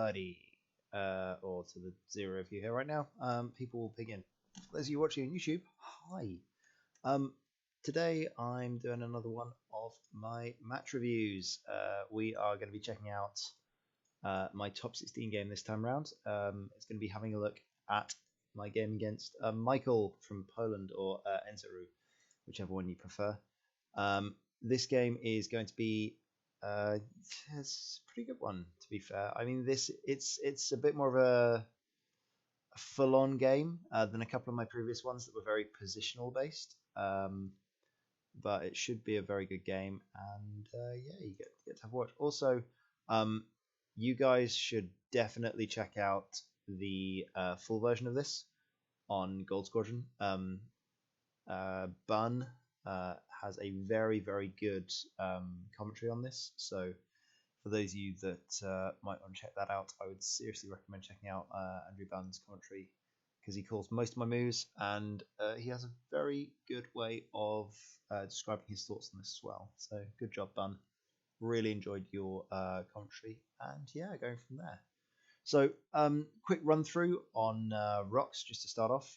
everybody, or to the 0 of you here right now. People will begin. For those of you watching on YouTube, hi. Um, Today I'm doing another one of my match reviews. We are going to be checking out my top 16 game this time round. It's going to be having a look at my game against Michael from Poland, or Enzeru, whichever one you prefer. This game is going to be it's a pretty good one, to be fair. I mean, it's a bit more of a full-on game than a couple of my previous ones that were very positional based. But it should be a very good game, and yeah, you get to have a watch. Also, you guys should definitely check out the full version of this on Gold Squadron. Bun has a very, very good commentary on this. So for those of you that might want to check that out, I would seriously recommend checking out Andrew Bunn's commentary, because he calls most of my moves, and he has a very good way of describing his thoughts on this as well. So good job, Bun. Really enjoyed your commentary, and yeah, going from there. So quick run through on rocks just to start off.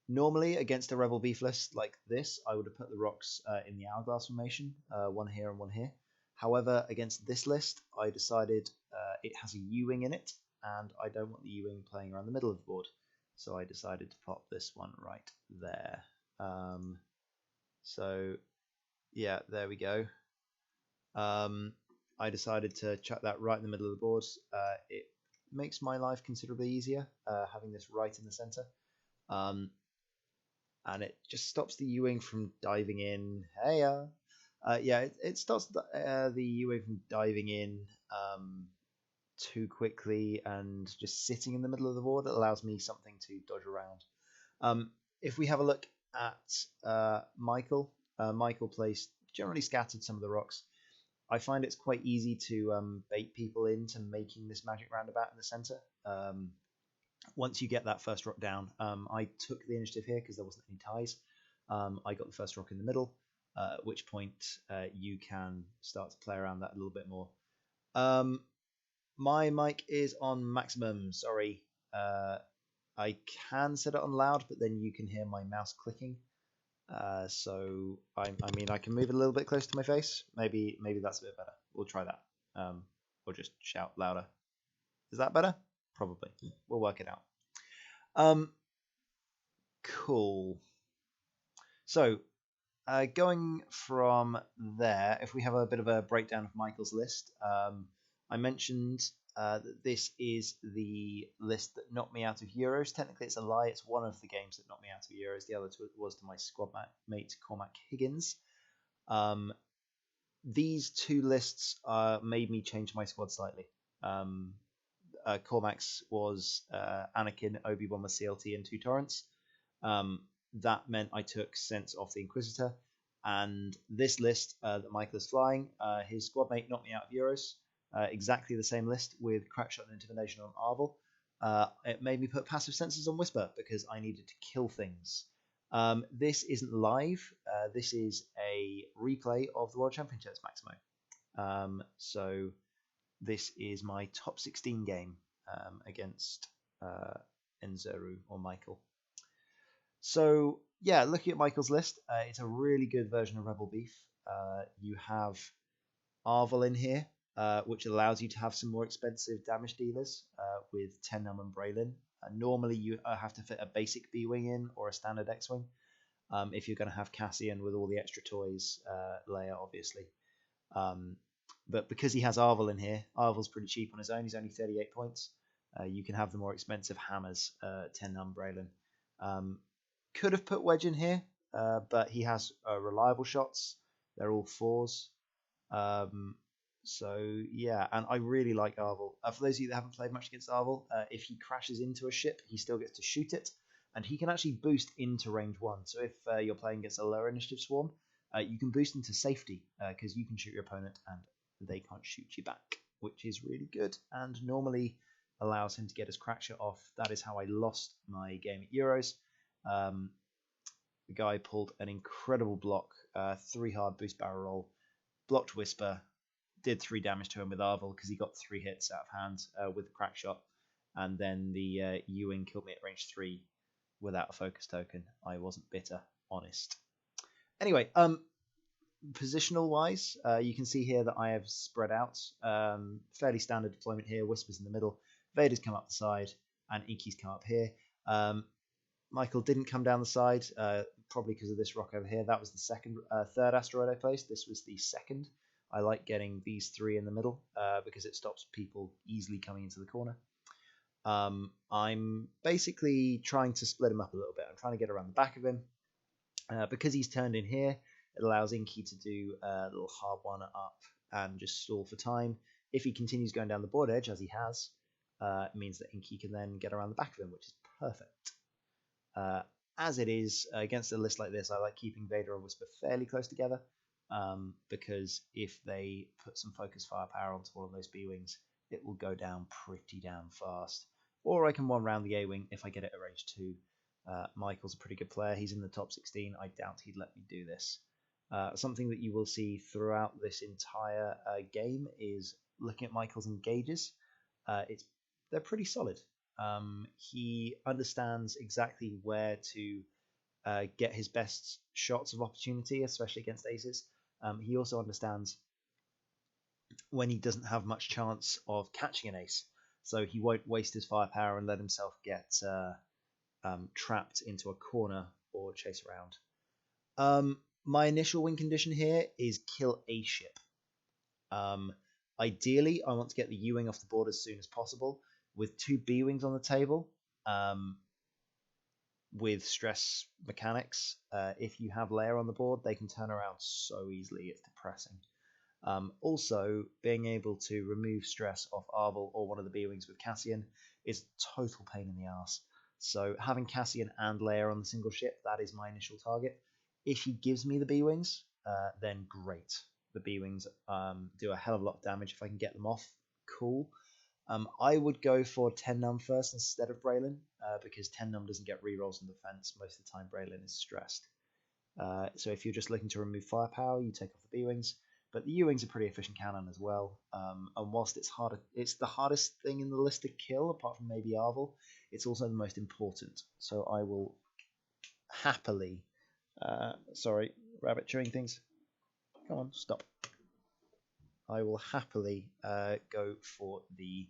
Normally, against a Rebel Beef list like this, I would have put the rocks in the hourglass formation, one here and one here. However, against this list, I decided it has a U-wing in it, and I don't want the U-wing playing around the middle of the board. So I decided to pop this one right there. So, yeah, there we go. I decided to chuck that right in the middle of the board. It makes my life considerably easier, having this right in the center. And it just stops the U-wing from diving in. Hey, yeah, it stops the U-wing from diving in too quickly and just sitting in the middle of the board. It allows me something to dodge around. If we have a look at Michael, Michael plays generally scattered some of the rocks. I find it's quite easy to bait people into making this magic roundabout in the center. Once you get that first rock down, I took the initiative here because there wasn't any ties. I got the first rock in the middle, at which point you can start to play around that a little bit more. My mic is on maximum, sorry. I can set it on loud, but then you can hear my mouse clicking. So I mean, I can move it a little bit closer to my face. Maybe that's a bit better. We'll try that. Or just shout louder. Is that better? Probably. We'll work it out. Cool. So, going from there, if we have a bit of a breakdown of Michael's list, I mentioned that this is the list that knocked me out of Euros. Technically, it's a lie. It's one of the games that knocked me out of Euros. The other was to my squad mate, Cormac Higgins. These two lists made me change my squad slightly. Cormac's was Anakin, Obi-Wan with CLT, and 2 Torrents. That meant I took Sense off the Inquisitor. And this list that Michael is flying, his squad mate knocked me out of Euros. Exactly the same list with Crackshot and Intimidation on Arvel. It made me put Passive Sensors on Whisper because I needed to kill things. This isn't live. This is a replay of the World Championships Maximo. So this is my top 16 game against Enzeru or Michael. So yeah, looking at Michael's list, it's a really good version of Rebel Beef. You have Arvel in here, which allows you to have some more expensive damage dealers with Tennum and Braylon. Normally you have to fit a basic B-Wing in or a standard X-Wing if you're going to have Cassian with all the extra toys, Leia obviously. But because he has Arvel in here, Arvel's pretty cheap on his own. He's only 38 points. You can have the more expensive hammers, Tennum, Braylon. Could have put Wedge in here, but he has reliable shots. They're all 4s. So yeah, and I really like Arvel. For those of you that haven't played much against Arvel, if he crashes into a ship, he still gets to shoot it, and he can actually boost into range 1. So if you're playing against a lower initiative swarm, you can boost into safety because you can shoot your opponent and they can't shoot you back, which is really good and normally allows him to get his Crackshot off. That is how I lost my game at Euros. The guy pulled an incredible block, 3 hard boost barrel roll, blocked Whisper, did 3 damage to him with Arvel because he got 3 hits out of hand with the crack shot, and then the Ewing killed me at range 3 without a focus token. I wasn't bitter, honest. Anyway, positional wise, you can see here that I have spread out. Fairly standard deployment here. Whispers in the middle, Vader's come up the side, and Inky's come up here. Michael didn't come down the side, probably because of this rock over here. That was the third asteroid I placed. This was the second. I like getting these 3 in the middle because it stops people easily coming into the corner. I'm basically trying to split him up a little bit. I'm trying to get around the back of him. Because he's turned in here, it allows Inky to do a little hard one up and just stall for time. If he continues going down the board edge, as he has, it means that Inky can then get around the back of him, which is perfect. As it is, against a list like this, I like keeping Vader and Whisper fairly close together, because if they put some focus firepower onto one of those B-Wings, it will go down pretty damn fast. Or I can one-round the A-Wing if I get it at range 2. Michael's a pretty good player. He's in the top 16. I doubt he'd let me do this. Something that you will see throughout this entire game is looking at Michael's engages. They're pretty solid. He understands exactly where to get his best shots of opportunity, especially against aces. He also understands when he doesn't have much chance of catching an ace, so he won't waste his firepower and let himself get trapped into a corner or chase around. My initial win condition here is kill a ship. Ideally, I want to get the U-Wing off the board as soon as possible. With 2 B-Wings on the table, with stress mechanics, if you have Leia on the board, they can turn around so easily, it's depressing. Also, being able to remove stress off Arvel or one of the B-Wings with Cassian is a total pain in the ass. So having Cassian and Leia on the single ship, that is my initial target. If he gives me the B-Wings, then great. The B-Wings do a hell of a lot of damage. If I can get them off, cool. I would go for 10 num first instead of Braylon, because 10 num doesn't get rerolls in defense. Most of the time, Braylon is stressed. So if you're just looking to remove firepower, you take off the B-Wings. But the U-Wings are pretty efficient cannon as well. And whilst it's the hardest thing in the list to kill, apart from maybe Arvel, it's also the most important. So I will happily... sorry, rabbit chewing things. Come on, stop. I will happily go for the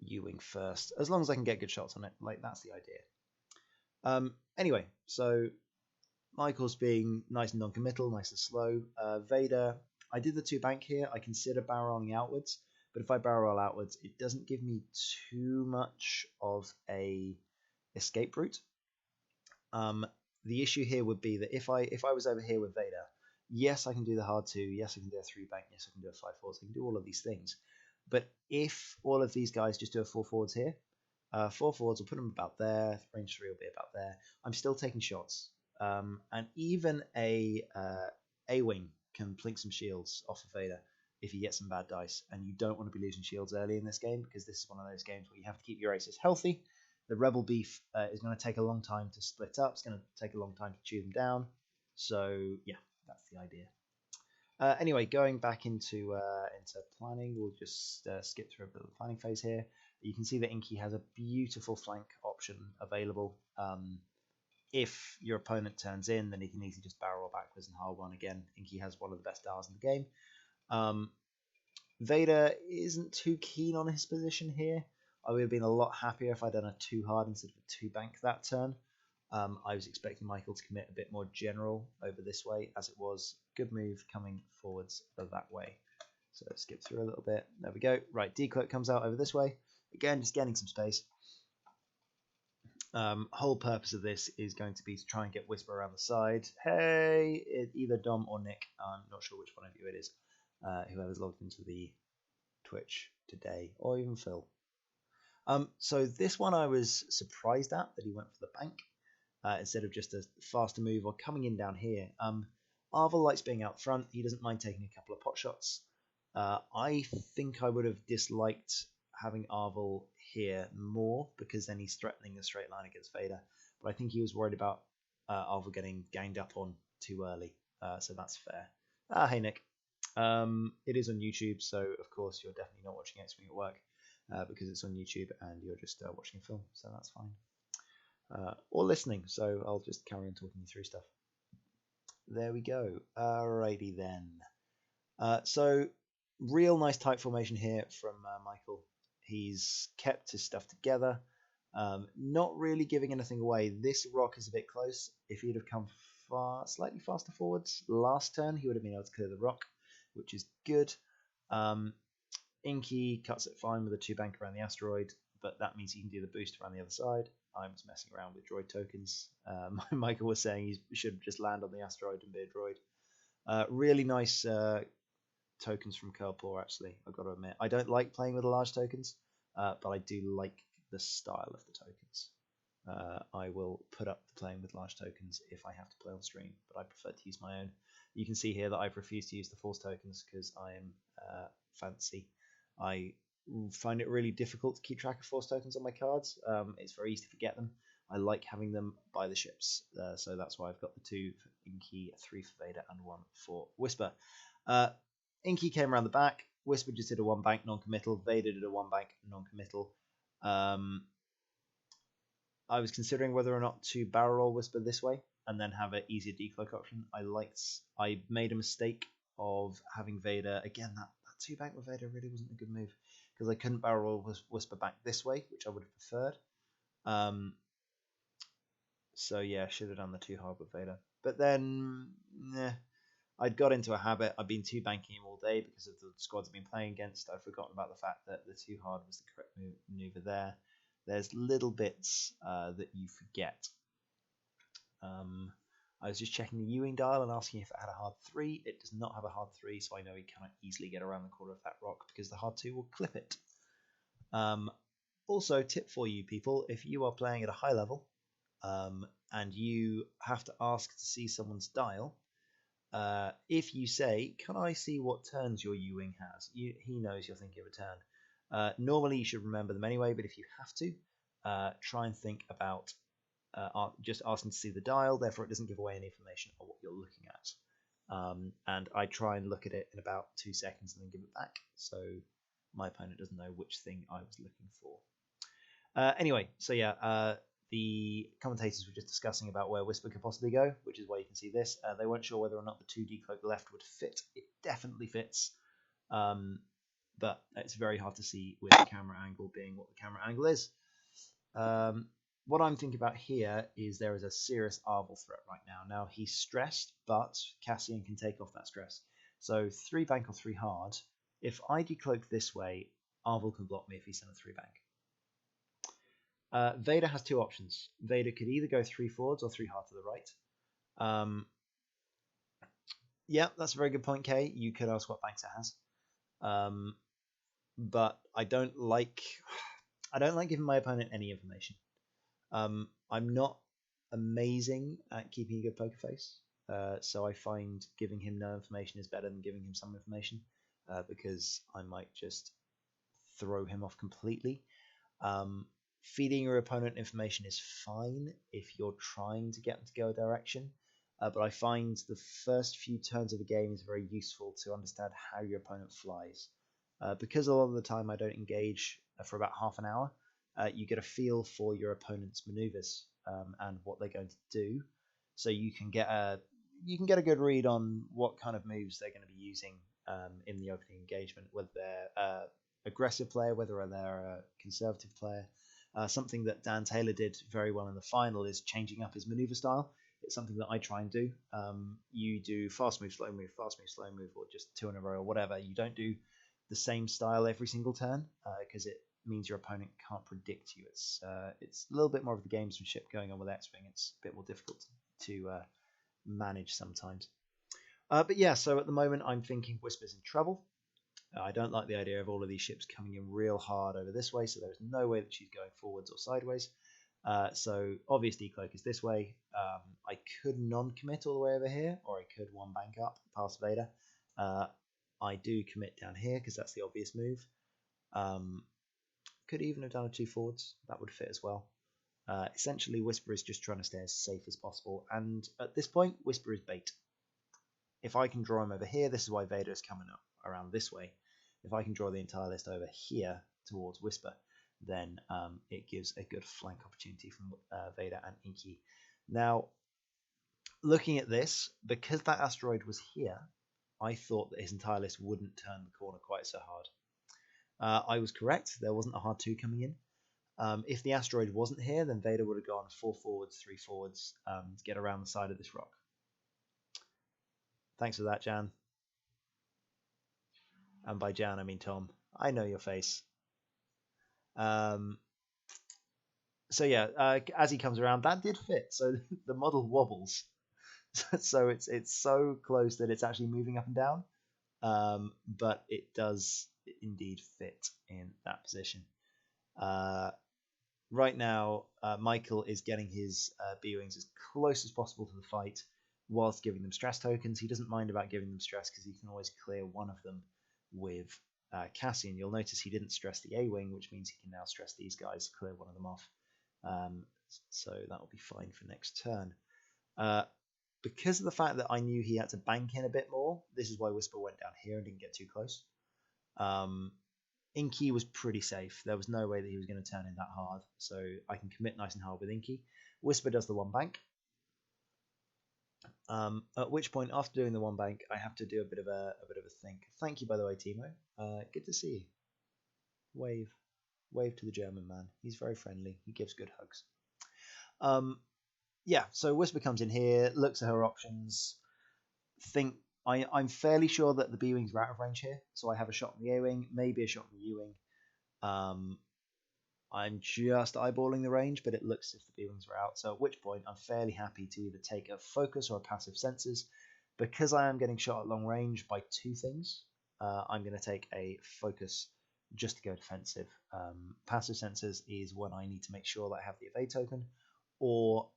U-Wing first, as long as I can get good shots on it. Like, that's the idea. Anyway, so Michael's being nice and non-committal, nice and slow. Vader, I did the 2 bank here. I consider barrel rolling outwards, but if I barrel roll outwards, it doesn't give me too much of a escape route. The issue here would be that if I was over here with Vader, yes, I can do the hard 2, yes, I can do a 3 bank, yes, I can do a 5 forwards, I can do all of these things. But if all of these guys just do a 4 forwards here, 4 forwards will put them about there, range 3 will be about there, I'm still taking shots. And even a A-Wing can plink some shields off of Vader if you get some bad dice, and you don't want to be losing shields early in this game, because this is one of those games where you have to keep your aces healthy. The Rebel beef is going to take a long time to split up. It's going to take a long time to chew them down. So yeah, that's the idea. Anyway, going back into planning, we'll just skip through a bit of the planning phase here. You can see that Inky has a beautiful flank option available. If your opponent turns in, then he can easily just barrel backwards and hard one again. Inky has one of the best dials in the game. Vader isn't too keen on his position here. I would have been a lot happier if I'd done a 2 hard instead of a 2 bank that turn. I was expecting Michael to commit a bit more general over this way, as it was. Good move coming forwards that way. So skip through a little bit. There we go. Right, decloak comes out over this way. Again, just getting some space. Whole purpose of this is going to be to try and get Whisper around the side. Hey, either Dom or Nick. I'm not sure which one of you it is. Whoever's logged into the Twitch today, or even Phil. So this one I was surprised at that he went for the bank instead of just a faster move or coming in down here. Arvel likes being out front. He doesn't mind taking a couple of pot shots. I think I would have disliked having Arvel here more, because then he's threatening the straight line against Vader. But I think he was worried about Arvel getting ganged up on too early. So that's fair. Hey Nick. It is on YouTube, so of course you're definitely not watching X-Wing at work because it's on YouTube and you're just watching a film, so that's fine. Or listening, so I'll just carry on talking you through stuff. There we go. Alrighty then. So real nice tight formation here from Michael. He's kept his stuff together, not really giving anything away. This rock is a bit close. If he'd have come slightly faster forwards last turn, he would have been able to clear the rock, which is good. Inky cuts it fine with a 2-bank around the asteroid, but that means he can do the boost around the other side. I was messing around with droid tokens. Michael was saying he should just land on the asteroid and be a droid. Really nice tokens from Curlpaw, actually, I've got to admit. I don't like playing with the large tokens, but I do like the style of the tokens. I will put up the playing with large tokens if I have to play on stream, but I prefer to use my own. You can see here that I've refused to use the force tokens because I am fancy. I find it really difficult to keep track of force tokens on my cards. It's very easy to forget them. I like having them by the ships, so that's why I've got the 2 for Inky, 3 for Vader, and 1 for Whisper. Inky came around the back. Whisper just did a 1-bank non-committal. Vader did a 1-bank non-committal. I was considering whether or not to barrel roll Whisper this way and then have an easier decloak option. I made a mistake of having Vader again. That 2-bank with Vader really wasn't a good move because I couldn't barrel roll Whisper back this way, which I would have preferred. So yeah, should have done the 2 hard with Vader. But then, I'd got into a habit. I've been 2-banking him all day because of the squads I've been playing against. I've forgotten about the fact that the 2 hard was the correct maneuver there. There's little bits that you forget. I was just checking the U-wing dial and asking if it had a hard 3. It does not have a hard 3, so I know he cannot easily get around the corner of that rock because the hard 2 will clip it. Also, tip for you people, if you are playing at a high level and you have to ask to see someone's dial, if you say, can I see what turns your U-wing has? He knows you're thinking of a turn. Normally you should remember them anyway, but if you have to, try and think about just asking to see the dial, therefore it doesn't give away any information on what you're looking at. And I try and look at it in about 2 seconds and then give it back, so my opponent doesn't know which thing I was looking for. Anyway, so yeah, the commentators were just discussing about where Whisper could possibly go, which is why you can see this. They weren't sure whether or not the 2 decloak left would fit. It definitely fits, but it's very hard to see with the camera angle being what the camera angle is. What I'm thinking about here is there is a serious Arvel threat right now. Now, he's stressed, but Cassian can take off that stress. So 3-bank or 3 hard. If I decloak this way, Arvel can block me if he sends a 3-bank. Vader has 2 options. Vader could either go 3 forwards or 3 hard to the right. Yeah, that's a very good point, Kay. You could ask what banks it has. But I don't like giving my opponent any information. I'm not amazing at keeping a good poker face, so I find giving him no information is better than giving him some information, because I might just throw him off completely. Feeding your opponent information is fine if you're trying to get them to go a direction, but I find the first few turns of a game is very useful to understand how your opponent flies. Because a lot of the time I don't engage for about half an hour, you get a feel for your opponent's maneuvers and what they're going to do, so you can get a good read on what kind of moves they're going to be using in the opening engagement, whether they're aggressive player, whether they're a conservative player. Something that Dan Taylor did very well in the final is changing up his maneuver style. It's something that I try and do. You do fast move, slow move, fast move, slow move, or just 2 in a row or whatever. You don't do the same style every single turn because it means your opponent can't predict you. It's a little bit more of the gamesmanship going on with X-Wing. It's a bit more difficult to manage sometimes. But yeah, so at the moment I'm thinking Whisper's in trouble. I don't like the idea of all of these ships coming in real hard over this way, so there's no way that she's going forwards or sideways. So obvious decloak is this way. I could non-commit all the way over here, or I could 1-bank up past Vader. I do commit down here because that's the obvious move. Could even have done a 2 forwards. That would fit as well. Essentially, Whisper is just trying to stay as safe as possible, and at this point, Whisper is bait. if I can draw him over here, this is why Vader is coming up around this way. If I can draw the entire list over here towards Whisper, then it gives a good flank opportunity from Vader and Inky. Now, looking at this, because that asteroid was here, I thought that his entire list wouldn't turn the corner quite so hard. I was correct. There wasn't a hard 2 coming in. If the asteroid wasn't here, then Vader would have gone 4 forwards, 3 forwards to get around the side of this rock. Thanks for that, Jan. And by Jan, I mean Tom. I know your face. So yeah, as he comes around, that did fit. So the model wobbles. So it's so close that it's actually moving up and down. But it does indeed fit in that position. Right now, Michael is getting his B-Wings as close as possible to the fight whilst giving them stress tokens. He doesn't mind about giving them stress because he can always clear one of them with Cassian. You'll notice he didn't stress the A-Wing, which means he can now stress these guys, clear one of them off. So that will be fine for next turn. Because of the fact that I knew he had to bank in a bit more, this is why Whisper went down here and didn't get too close. Inky was pretty safe. There was no way that he was going to turn in that hard, so I can commit nice and hard with Inky. Whisper does the 1 bank. At which point, after doing the 1 bank, I have to do a bit of a think. Thank you, by the way, Timo. Good to see you. Wave to the German man. He's very friendly. He gives good hugs. Yeah. So Whisper comes in here, looks at her options. I'm fairly sure that the B-Wings are out of range here, so I have a shot on the A-Wing, maybe a shot on the U-Wing. I'm just eyeballing the range, but it looks as if the B-Wings are out, so at which point I'm fairly happy to either take a focus or a passive sensors. Because I am getting shot at long range by 2 things, I'm going to take a focus just to go defensive. Passive sensors is when I need to make sure that I have the evade token, or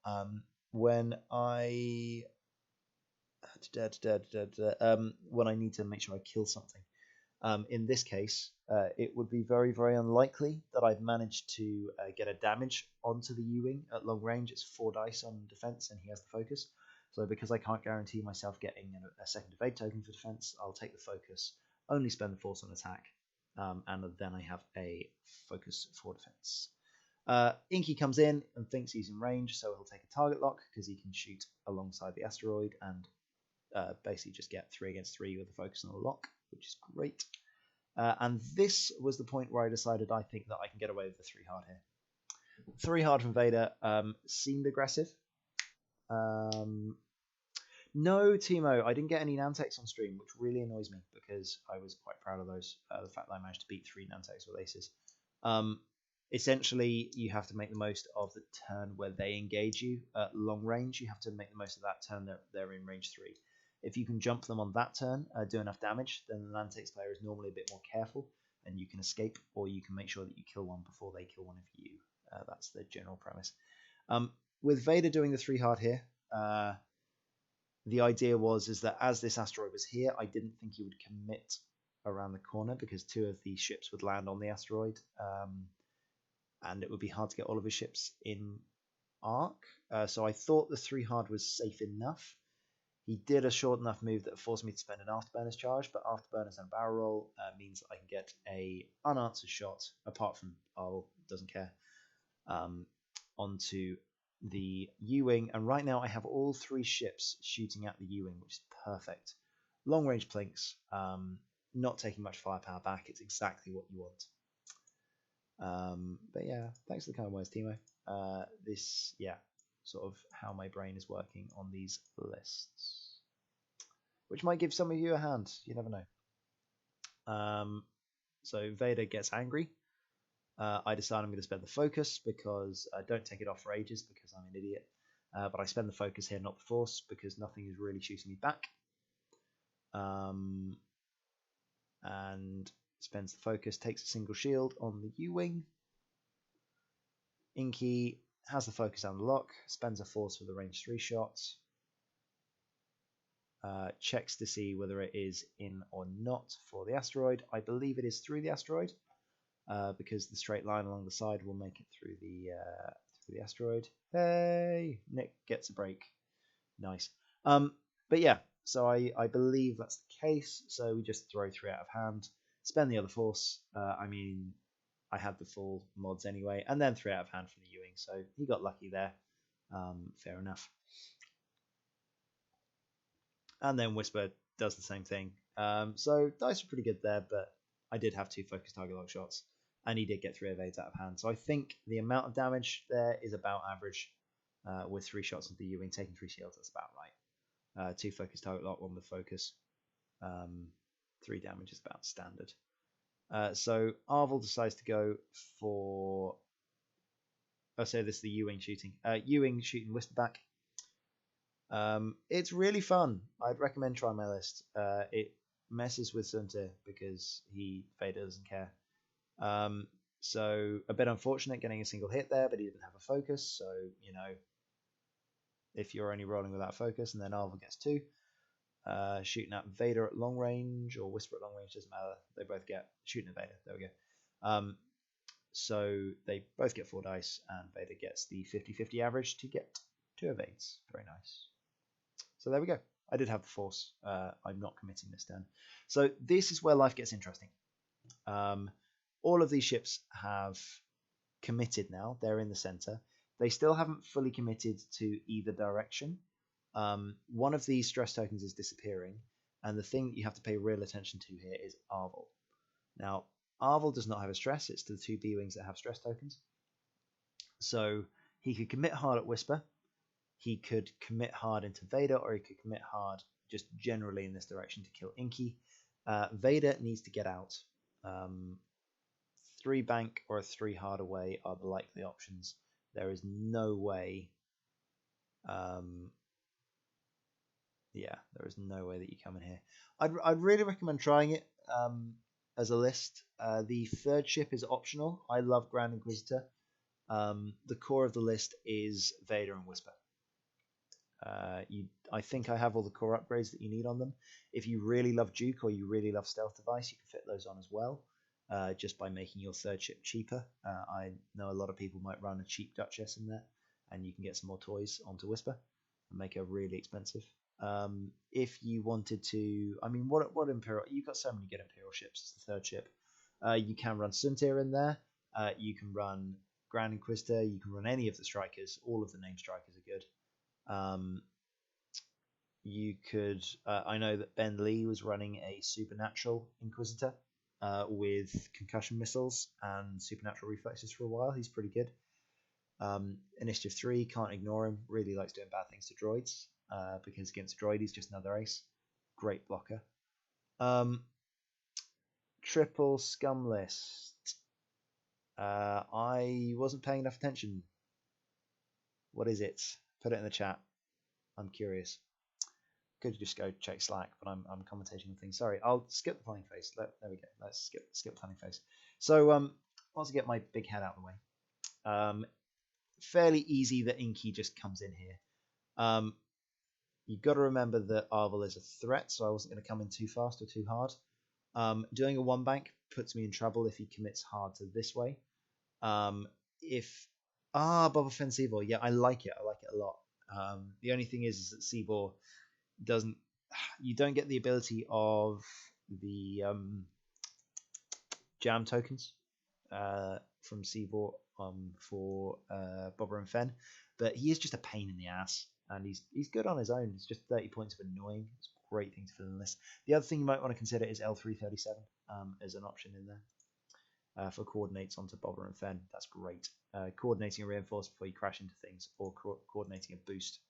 when I when I need to make sure I kill something. In this case, it would be very, very unlikely that I've managed to get a damage onto the U-Wing at long range. It's 4 dice on defense, and he has the focus. So because I can't guarantee myself getting a second evade token for defense, I'll take the focus, only spend the force on attack, and then I have a focus for defense. Inky comes in and thinks he's in range, so he'll take a target lock because he can shoot alongside the asteroid and basically just get 3 against 3 with the focus on the lock, which is great. And this was the point where I decided I think that I can get away with the 3 hard here. 3 hard from Vader seemed aggressive. No, Timo, I didn't get any Nantex on stream, which really annoys me because I was quite proud of those. The fact that I managed to beat 3 Nantex with aces. Essentially, you have to make the most of the turn where they engage you at long range. You have to make the most of that turn that they're in range 3. If you can jump them on that turn, do enough damage, then the Nantex player is normally a bit more careful, and you can escape, or you can make sure that you kill one before they kill one of you. That's the general premise. With Vader doing the 3 hard here, the idea is that as this asteroid was here, I didn't think he would commit around the corner because 2 of these ships would land on the asteroid, and it would be hard to get all of his ships in arc. So I thought the 3 hard was safe enough. He did a short enough move that forced me to spend an afterburners charge, but afterburners and barrel roll means that I can get a unanswered shot, apart from doesn't care, onto the U-Wing. And right now I have all 3 ships shooting at the U-Wing, which is perfect. Long range plinks, not taking much firepower back. It's exactly what you want. But yeah, thanks for the kind words, Timo. Sort of how my brain is working on these lists, which might give some of you a hand. You never know. So Vader gets angry. I decide I'm going to spend the focus because I don't take it off for ages because I'm an idiot. But I spend the focus here, not the force, because nothing is really shooting me back. And spends the focus, takes a single shield on the U-Wing. Inky has the focus and the lock, spends a force for the range 3 shots, checks to see whether it is in or not for the asteroid. I believe it is through the asteroid, because the straight line along the side will make it through the asteroid. Hey, Nick gets a break. Nice. But yeah, So I believe that's the case. So we just throw 3 out of hand, spend the other force. I mean, I had the full mods anyway, and then 3 out of hand from the Ewing, so he got lucky there. Fair enough. And then Whisper does the same thing. So dice are pretty good there, but I did have 2 focus target lock shots, and he did get 3 evades out of hand. So I think the amount of damage there is about average. With 3 shots into the Ewing, taking 3 shields, that's about right. 2 focus target lock, 1 with focus. 3 damage is about standard. So Arvel decides to go for. Oh, so this is the Ewing shooting. Ewing shooting Whisperback. It's really fun. I'd recommend trying my list. It messes with Suntir because Vader doesn't care. So a bit unfortunate getting a single hit there, but he didn't have a focus. So if you're only rolling without focus, and then Arvel gets 2, shooting at Vader at long range or Whisper at long range doesn't matter. They both get shooting at Vader. There we go. So they both get 4 dice, and Vader gets the 50-50 average to get 2 evades. Very nice. So there we go. I did have the force. I'm not committing this turn. So this is where life gets interesting. All of these ships have committed now. They're in the center. They still haven't fully committed to either direction. One of these stress tokens is disappearing, and the thing that you have to pay real attention to here is Arvel. Now, Arvel does not have a stress. It's the 2 B-Wings that have stress tokens. So he could commit hard at Whisper. He could commit hard into Vader, or he could commit hard just generally in this direction to kill Inky. Vader needs to get out. 3 bank or a 3 hard away are the likely options. There is no way. There is no way that you come in here. I'd really recommend trying it as a list. The 3rd ship is optional. I love Grand Inquisitor. The core of the list is Vader and Whisper. I think I have all the core upgrades that you need on them. If you really love Duke or you really love Stealth Device, you can fit those on as well, just by making your 3rd ship cheaper. I know a lot of people might run a cheap Duchess in there, and you can get some more toys onto Whisper and make her really expensive. If you wanted to, I mean, what Imperial? You've got so many good Imperial ships. It's the 3rd ship. You can run Suntir in there. You can run Grand Inquisitor. You can run any of the strikers. All of the named strikers are good. You could. I know that Ben Lee was running a Supernatural Inquisitor with concussion missiles and supernatural reflexes for a while. He's pretty good. Initiative 3, can't ignore him. Really likes doing bad things to droids because against droid he's just another ace. Great blocker. Triple scum list. I wasn't paying enough attention. What is it? Put it in the chat. I'm curious. Could just go check Slack, but I'm commentating on things. Sorry, I'll skip the planning phase. There we go. Let's skip planning phase. So once I get my big head out of the way, fairly easy that Inky just comes in here. You've got to remember that Arvel is a threat, so I wasn't going to come in too fast or too hard. Doing a 1 bank puts me in trouble if he commits hard to this way. Boba Fett Seabor, yeah, I like it. I like it a lot. The only thing is that Seabor doesn't. You don't get the ability of the jam tokens from Seabor for Boba and Fenn, but he is just a pain in the ass, and he's good on his own. It's just 30 points of annoying. It's a great thing to fill in the list. The other thing you might want to consider is L337 as an option in there. For coordinates onto Boba and Fenn. That's great. Coordinating a reinforce before you crash into things, or coordinating a boost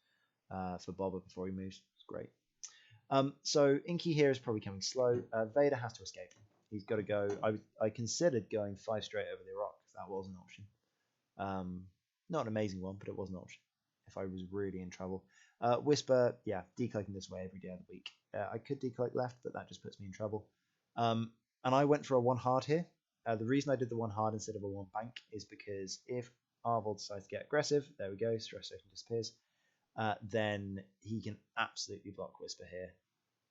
for Boba before he moves. It's great. So Inky here is probably coming slow. Vader has to escape. He's got to go. I considered going 5 straight over the rock. That was an option. Not an amazing one, but it was an option if I was really in trouble. Whisper, yeah, decloaking this way every day of the week. I could decloak left, but that just puts me in trouble. And I went for a 1 hard here. The reason I did the 1 hard instead of a 1 bank is because if Arvel decides to get aggressive, there we go, stress station disappears, then he can absolutely block Whisper here.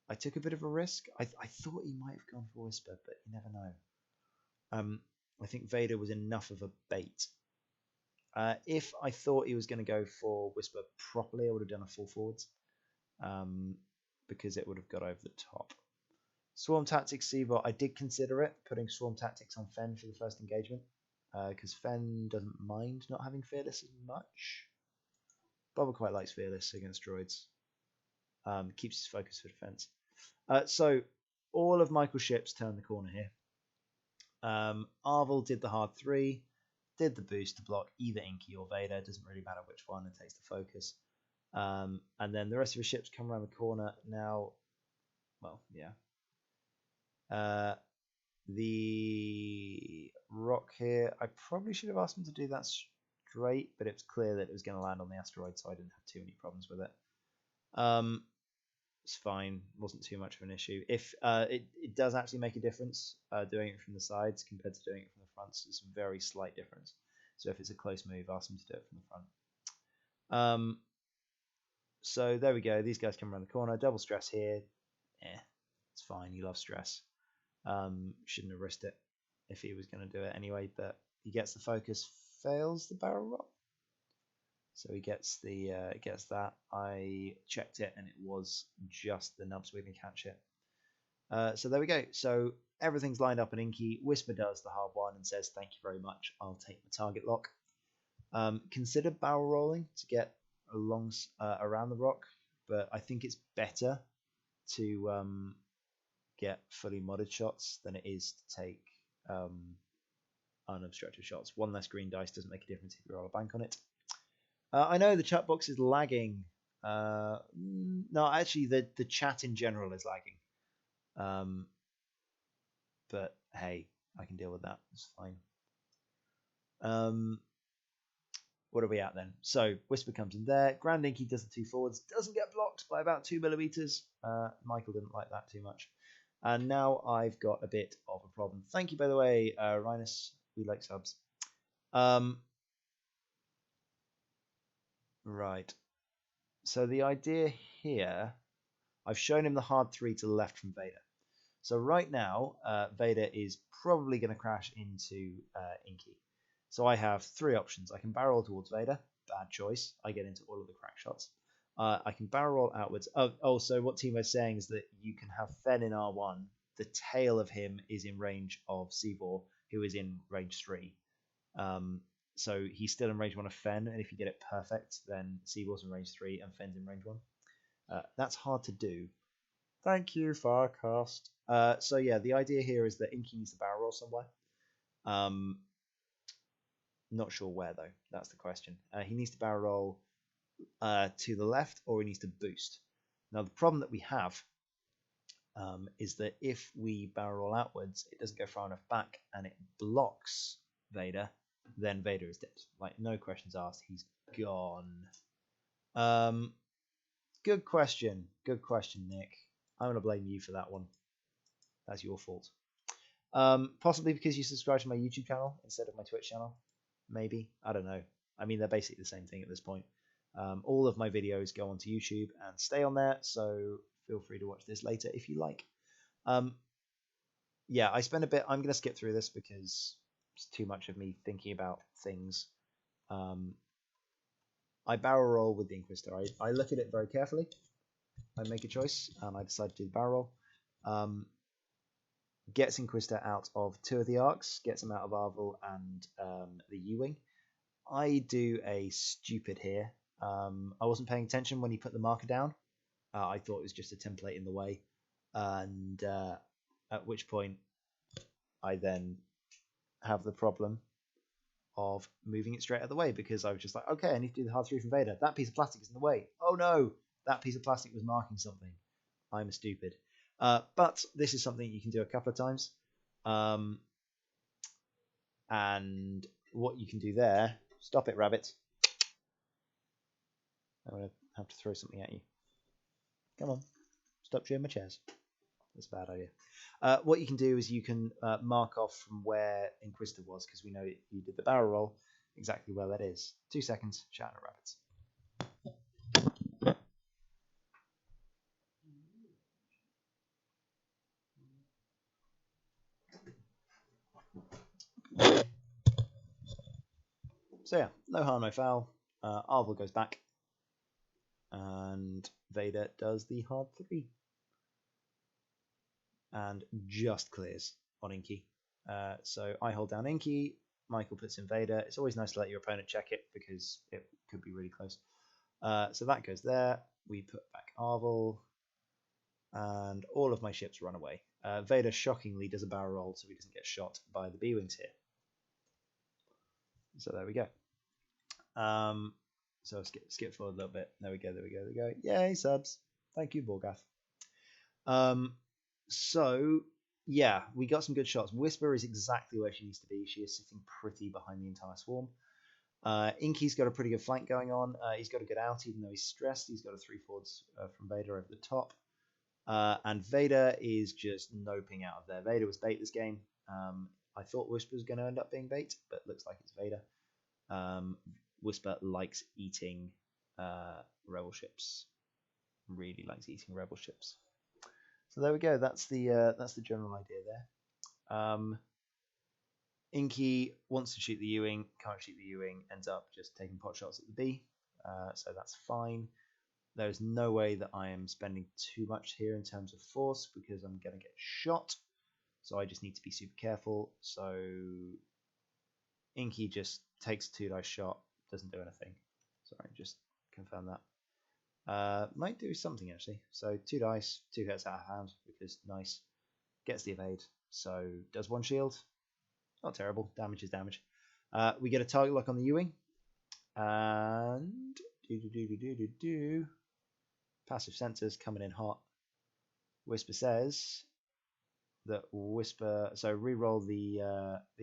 I took a bit of a risk. I thought he might have gone for Whisper, but you never know. I think Vader was enough of a bait. If I thought he was going to go for Whisper properly, I would have done a full forwards. because it would have got over the top. Swarm Tactics Seabot, I did consider it, putting Swarm Tactics on Fen for the first engagement, because Fen doesn't mind not having Fearless as much. Bobber quite likes Fearless against droids. Keeps his focus for defense. So all of Michael's ships turned the corner here. Arvel did the hard 3, did the boost to block either Inky or Vader, doesn't really matter which one, it takes the focus. And then the rest of his ships come around the corner. Now, well, yeah. The rock here, I probably should have asked him to do that straight, but it was clear that it was going to land on the asteroid, so I didn't have too many problems with it. It's fine, wasn't too much of an issue. If it does actually make a difference doing it from the sides compared to doing it from the fronts, it's a very slight difference. So if it's a close move, ask them to do it from the front. So there we go. These guys come around the corner. Double stress here. It's fine. You love stress. Shouldn't have risked it if he was going to do it anyway. But he gets the focus, fails the barrel roll. So he gets the gets that. I checked it and it was just the nubs we can catch it. So there we go. So everything's lined up in Inky. Whisper does the hard one and says, "Thank you very much. I'll take the target lock." Consider barrel rolling to get along around the rock, but I think it's better to get fully modded shots than it is to take unobstructed shots. One less green dice doesn't make a difference if you roll a bank on it. I know the chat box is lagging. No, actually, the chat in general is lagging. But hey, I can deal with that. It's fine. What are we at then? So Whisper comes in there. Grand Inky does the 2 forwards. Doesn't get blocked by about 2 millimeters. Michael didn't like that too much. And now I've got a bit of a problem. Thank you, by the way, Rhinus. We like subs. Right. So the idea here, I've shown him the hard 3 to the left from Vader. So right now, Vader is probably going to crash into Inky. So I have 3 options. I can barrel towards Vader. Bad choice. I get into all of the crack shots. I can barrel roll outwards. So what Timo's saying is that you can have Fen in R1. The tail of him is in range of Seabor, who is in range 3. So he's still in range 1 of Fen, and if you get it perfect, then Seabor's in range 3 and Fen's in range 1. That's hard to do. Thank you, Farcast. So yeah, the idea here is that Inky needs to barrel roll somewhere. Not sure where though. That's the question. He needs to barrel roll to the left, or he needs to boost. Now the problem that we have is that if we barrel roll outwards, it doesn't go far enough back, and it blocks Vader. Then Vader is dead. Like, no questions asked. He's gone. Good question. Good question, Nick. I'm going to blame you for that one. That's your fault. Possibly because you subscribe to my YouTube channel instead of my Twitch channel. Maybe. I don't know. I mean, they're basically the same thing at this point. All of my videos go onto YouTube and stay on there, so feel free to watch this later if you like. Yeah, I spent a bit... I'm going to skip through this because it's too much of me thinking about things. I barrel roll with the Inquisitor. I look at it very carefully. I make a choice, and I decide to do the barrel roll. Gets Inquisitor out of 2 of the arcs, gets him out of Arvel and the U-Wing. I do a stupid here. I wasn't paying attention when he put the marker down. I thought it was just a template in the way. And at which point I then have the problem of moving it straight out of the way, because I was just like, okay, I need to do the hard 3 from Vader. That piece of plastic is in the way. Oh no, that piece of plastic was marking something. I'm stupid. But this is something you can do a couple of times. And what you can do there... Stop it, rabbit. I'm going to have to throw something at you. Come on. Stop chewing my chairs. That's a bad idea. What you can do is you can mark off from where Inquisitor was, because we know you did the barrel roll, exactly where that is. 2 seconds, shout at rabbits. So yeah, no harm, no foul. Arvel goes back. And Vader does the hard 3 and just clears on Inky. So I hold down Inky, Michael puts in Vader. It's always nice to let your opponent check it because it could be really close. So that goes there. We put back Arvel, and all of my ships run away. Vader shockingly does a barrel roll so he doesn't get shot by the B-Wings here. So there we go. So skip forward a little bit. There we go. Yay, subs. Thank you, Borgath. So yeah, we got some good shots. Whisper is exactly where she needs to be. She is sitting pretty behind the entire swarm. Inky's got a pretty good flank going on. He's got a good out, even though he's stressed. He's got a 3/4 from Vader over the top. And Vader is just noping out of there. Vader was bait this game. I thought Whisper was going to end up being bait, but looks like it's Vader. Whisper likes eating rebel ships. Really likes eating rebel ships. So there we go. That's the general idea there. Inky wants to shoot the U-wing, can't shoot the U-wing, ends up just taking pot shots at the B. So that's fine. There's no way that I am spending too much here in terms of force because I'm going to get shot. So I just need to be super careful. So Inky just takes a 2-dice shot, doesn't do anything. Sorry, just confirm that. Might do something actually. So 2 dice, 2 hits out of hand because nice. Gets the evade. So does 1 shield. Not terrible. Damage is damage. We get a target lock on the U-wing. And passive sensors coming in hot. Whisper says that Whisper. So re-roll the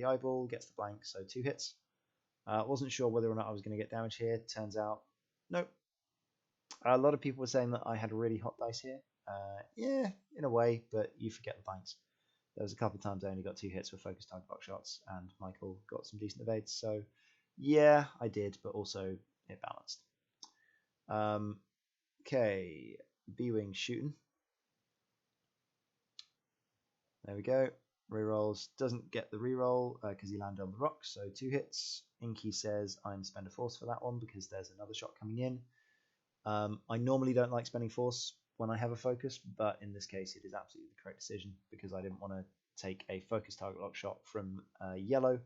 eyeball, gets the blank. So 2 hits. Wasn't sure whether or not I was going to get damage here. Turns out, nope. A lot of people were saying that I had a really hot dice here. Yeah, in a way, but you forget the blanks. There was a couple of times I only got 2 hits with focused target box shots, and Michael got some decent evades. So, yeah, I did, but also it balanced. Okay, B-wing shooting. There we go. Rerolls. Doesn't get the reroll because he landed on the rock, so 2 hits. Inky says I'm spend a force for that one because there's another shot coming in. I normally don't like spending force when I have a focus, but in this case it is absolutely the correct decision because I didn't want to take a focus target lock shot from yellow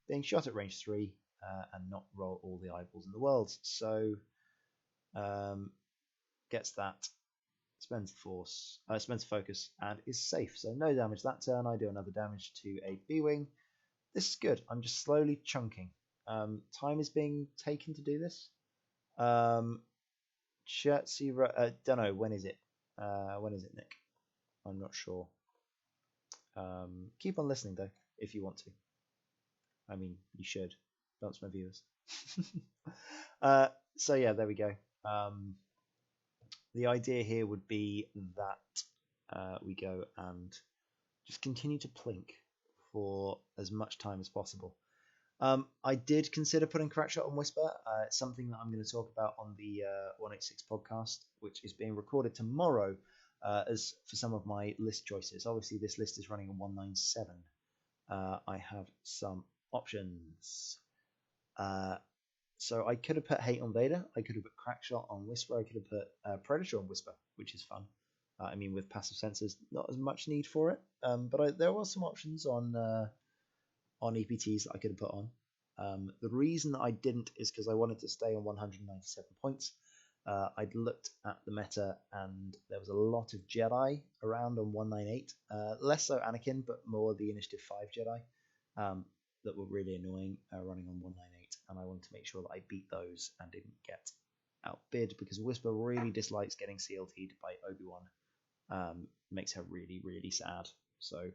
being shot at range 3 and not roll all the eyeballs in the world. So gets that, spends the force, spends focus, and is safe. So no damage that turn. I do another damage to a B-wing. This is good. I'm just slowly chunking. Time is being taken to do this. Don't know, when is it? When is it, Nick? I'm not sure. Keep on listening though, if you want to. I mean, you should. Bounce my viewers. So yeah, there we go. The idea here would be that we go and just continue to plink for as much time as possible. I did consider putting Crack Shot on Whisper. It's something that I'm going to talk about on the 186 podcast, which is being recorded tomorrow as for some of my list choices. Obviously, this list is running on 197. I have some options. So I could have put Hate on Vader. I could have put Crack Shot on Whisper. I could have put Predator on Whisper, which is fun. I mean, with passive sensors, not as much need for it. But there were some options on EPTs that I could have put on. The reason that I didn't is because I wanted to stay on 197 points. I'd looked at the meta and there was a lot of Jedi around on 198. Less so Anakin, but more the Initiative 5 Jedi that were really annoying running on 198. And I wanted to make sure that I beat those and didn't get outbid because Whisper really dislikes getting CLT'd by Obi-Wan. Makes her really, really sad. So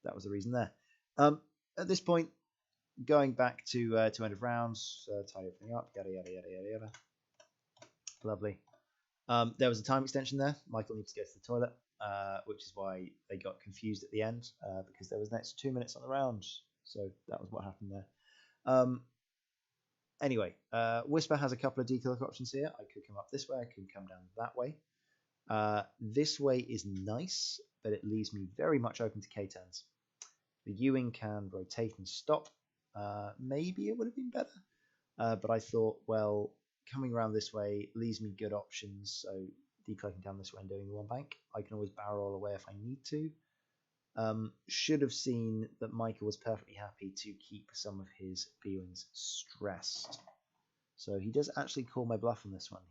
that was the reason there. At this point, going back to end of rounds, tidy everything up, yada yada yada yada yada. Lovely. There was a time extension there. Michael needs to go to the toilet, which is why they got confused at the end because there was an extra 2 minutes on the round. So that was what happened there. Anyway, Whisper has a couple of decloak options here. I could come up this way. I could come down that way. This way is nice, but it leaves me very much open to K-turns. The U-wing can rotate and stop. Maybe it would have been better. But I thought, well, coming around this way leaves me good options. So decloaking down this way and doing the one bank. I can always barrel roll away if I need to. Should have seen that Michael was perfectly happy to keep some of his B-Wings stressed. So he does actually call my bluff on this one.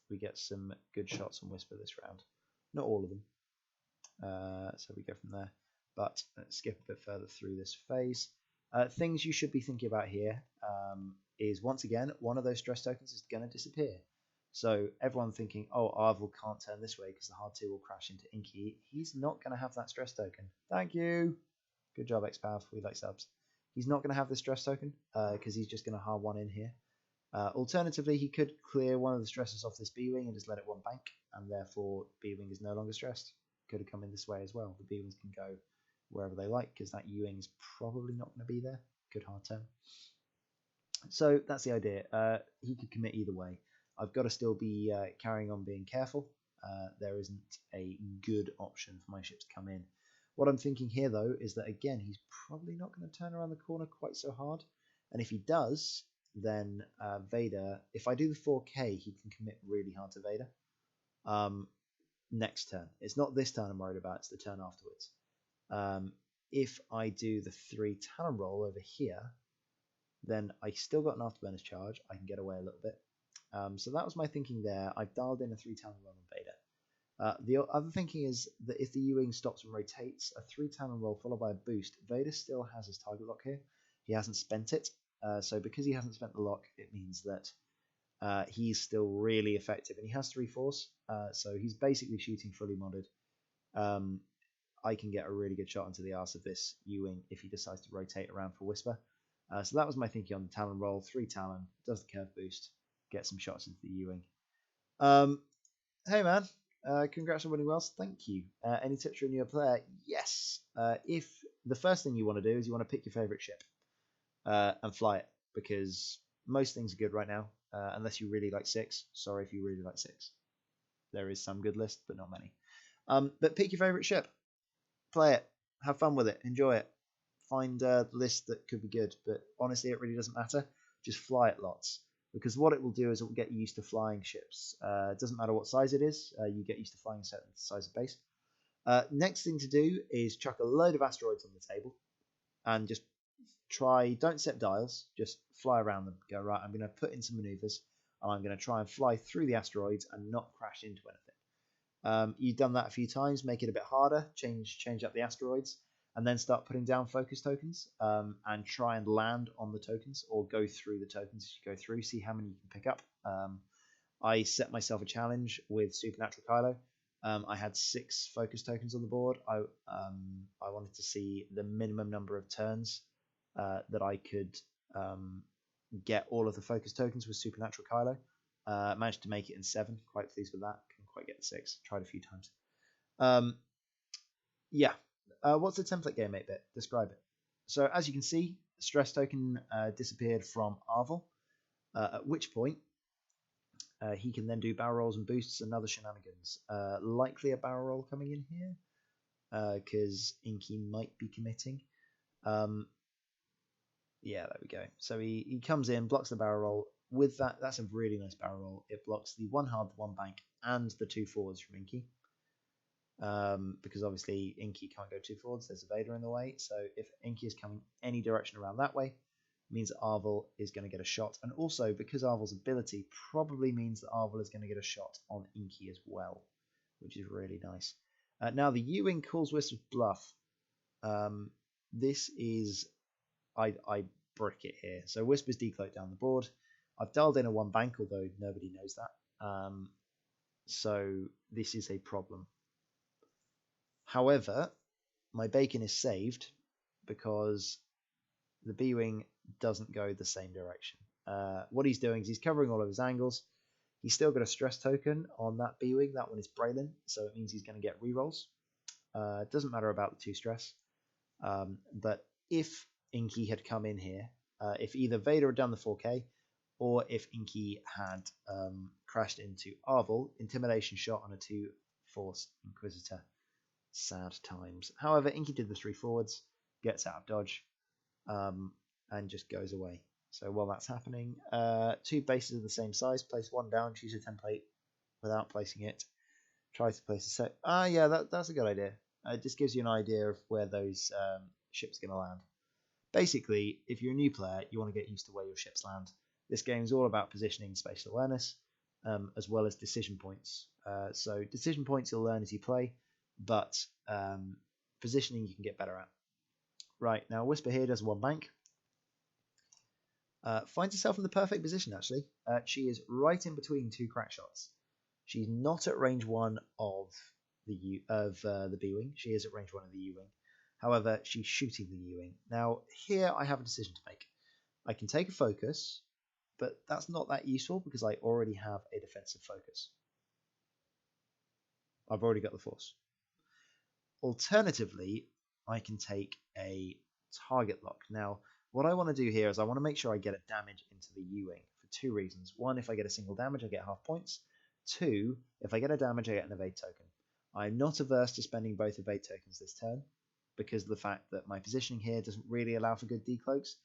We get some good shots on Whisper this round. Not all of them. So we go from there. But let's skip a bit further through this phase. Things you should be thinking about here is, once again, one of those stress tokens is going to disappear. So everyone thinking, oh, Arvel can't turn this way because the hard 2 will crash into Inky. He's not going to have that stress token. Thank you. Good job, XPav. We like subs. He's not going to have the stress token because he's just going to hard 1 in here. Alternatively, he could clear one of the stresses off this B-Wing and just let it one bank, and therefore B-Wing is no longer stressed. Could have come in this way as well. The B-Wings can go wherever they like because that U-Wing is probably not going to be there. Good hard turn. So that's the idea. He could commit either way. I've got to still be carrying on being careful. There isn't a good option for my ships to come in. What I'm thinking here, though, is that, again, he's probably not going to turn around the corner quite so hard. And if he does, then Vader, if I do the 4K, he can commit really hard to Vader. Next turn. It's not this turn I'm worried about, it's the turn afterwards. If I do the 3 Talon roll over here, then I still got an Afterburner's charge. I can get away a little bit. So that was my thinking there. I've dialed in a 3 Talon roll on Vader. The other thinking is that if the U-Wing stops and rotates, a 3 Talon roll followed by a boost, Vader still has his target lock here. He hasn't spent it. So because he hasn't spent the lock, it means that he's still really effective. And he has 3 force, so he's basically shooting fully modded. I can get a really good shot into the arse of this U-Wing if he decides to rotate around for Whisper. So that was my thinking on the Talon roll. 3 Talon, does the curve boost, get some shots into the U-Wing. Hey man, congrats on winning Wells. Thank you. Any tips for a newer player? Yes. If the first thing you want to do is you want to pick your favorite ship and fly it, because most things are good right now, unless you really like 6. Sorry if you really like 6. There is some good list, but not many. But pick your favorite ship, play it, have fun with it, enjoy it. Find a list that could be good, but honestly, it really doesn't matter. Just fly it lots, because what it will do is it will get you used to flying ships. It doesn't matter what size it is, you get used to flying a certain size of base. Next thing to do is chuck a load of asteroids on the table and just try, don't set dials, just fly around them. Go, right, I'm going to put in some maneuvers and I'm going to try and fly through the asteroids and not crash into anything. You've done that a few times, make it a bit harder, change up the asteroids, and then start putting down focus tokens and try and land on the tokens or go through the tokens as you go through, see how many you can pick up. I set myself a challenge with Supernatural Kylo. I had 6 focus tokens on the board. I wanted to see the minimum number of turns that I could get all of the focus tokens with Supernatural Kylo. Managed to make it in 7. Quite pleased with that. Couldn't quite get 6. Tried a few times. Yeah. What's the template game 8-bit? Describe it. So as you can see, the stress token disappeared from Arvel, at which point he can then do barrel rolls and boosts and other shenanigans. Likely a barrel roll coming in here, because Inky might be committing. Yeah, there we go. So he comes in, blocks the barrel roll. With that, that's a really nice barrel roll. It blocks the 1 hard, 1 bank, and the 2 forwards from Inky. Because obviously Inky can't go 2 forwards, there's a Vader in the way. So if Inky is coming any direction around that way, it means that Arvel is going to get a shot. And also, because Arvel's ability probably means that Arvel is going to get a shot on Inky as well, which is really nice. Now the U-Wing calls Whisper's bluff. This is... I brick it here. So Whisper's decloaked down the board. I've dialed in a 1 bank, although nobody knows that. So this is a problem. However, my bacon is saved because the B-Wing doesn't go the same direction. What he's doing is he's covering all of his angles. He's still got a stress token on that B-Wing. That one is Braylon, so it means he's going to get rerolls. It doesn't matter about the 2 stress. But if Inky had come in here, if either Vader had done the 4K, or if Inky had crashed into Arvel, intimidation shot on a 2 Force Inquisitor. Sad times. However, Inky did the 3 forwards, gets out of dodge, and just goes away. So while that's happening, two bases of the same size. Place one down. Choose a template without placing it. Try to place a set. Yeah, that's a good idea. It just gives you an idea of where those ships are going to land. Basically, if you're a new player, you want to get used to where your ships land. This game is all about positioning, spatial awareness, as well as decision points. So decision points you'll learn as you play, but positioning you can get better at. Right, now Whisper here does one bank. Finds herself in the perfect position, actually. She is right in between two crack shots. She's not at range 1 of the B-wing. She is at range 1 of the U-wing. However, she's shooting the U-wing. Now, here I have a decision to make. I can take a focus, but that's not that useful because I already have a defensive focus. I've already got the force. Alternatively, I can take a target lock. Now, what I want to do here is I want to make sure I get a damage into the U-wing for two reasons. One, if I get a single damage, I get half points. Two, if I get a damage, I get an evade token. I'm not averse to spending both evade tokens this turn because of the fact that my positioning here doesn't really allow for good decloaks.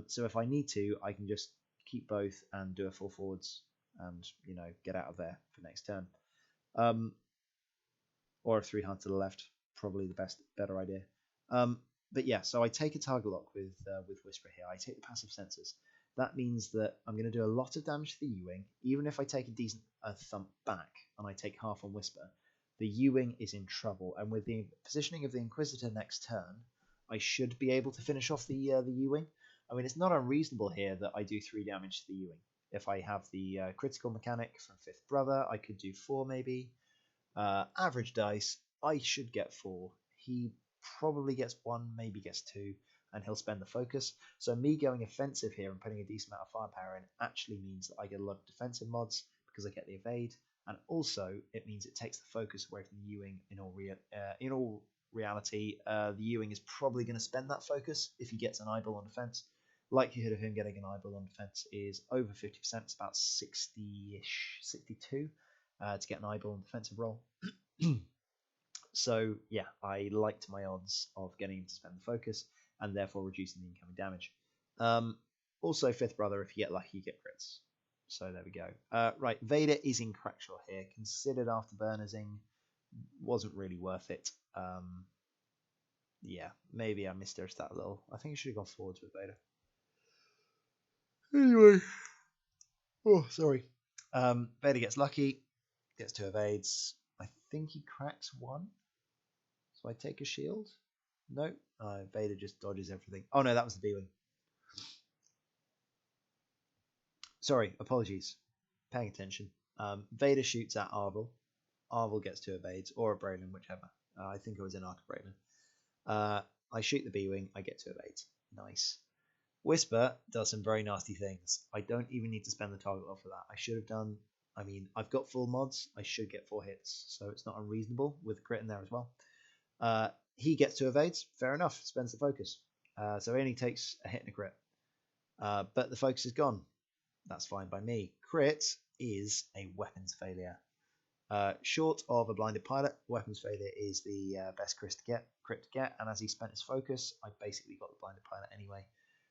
So if I need to, I can just keep both and do a full forwards and, get out of there for next turn. Or a 3-hunt to the left, probably the better idea. But yeah, so I take a target lock with Whisper here. I take the passive sensors. That means that I'm going to do a lot of damage to the U-wing, even if I take a decent thump back and I take half on Whisper. The U-wing is in trouble, and with the positioning of the Inquisitor next turn, I should be able to finish off the U-wing. I mean, it's not unreasonable here that I do 3 damage to the U-wing. If I have the critical mechanic from Fifth Brother, I could do 4 maybe. Average dice, I should get 4. He probably gets 1, maybe gets 2, and he'll spend the focus. So me going offensive here and putting a decent amount of firepower in actually means that I get a lot of defensive mods because I get the evade, and also it means it takes the focus away from the U-wing. In all reality, the U-wing is probably going to spend that focus if he gets an eyeball on defense. Likelihood of him getting an eyeball on defense is over 50%. It's about 60-ish, 62 to get an eyeball on defensive roll. So yeah, I liked my odds of getting him to spend the focus and therefore reducing the incoming damage. Also, Fifth Brother, if you get lucky, you get crits. So there we go. Right, Vader is in Crackshaw here. Considered after Bernazing, wasn't really worth it. Yeah, maybe I misdosed that a little. I think I should have gone forwards with Vader. Anyway, sorry. Vader gets lucky, gets 2 evades. I think he cracks 1. So I take a shield. No, Vader just dodges everything. Oh no, that was the B-wing. Sorry, apologies. Paying attention. Vader shoots at Arvel. Arvel gets 2 evades, or a Braylon, whichever. I think it was an Arc of Braylon. I shoot the B-wing, I get 2 evades. Nice. Whisper does some very nasty things. I don't even need to spend the target lock for that. I should have done... I mean, I've got full mods. I should get 4 hits, so it's not unreasonable with crit in there as well. He gets 2 evades. Fair enough. Spends the focus. So he only takes a hit and a crit. But the focus is gone. That's fine by me. Crit is a weapons failure. Short of a blinded pilot, weapons failure is the best crit to get. And as he spent his focus, I basically got the blinded pilot anyway.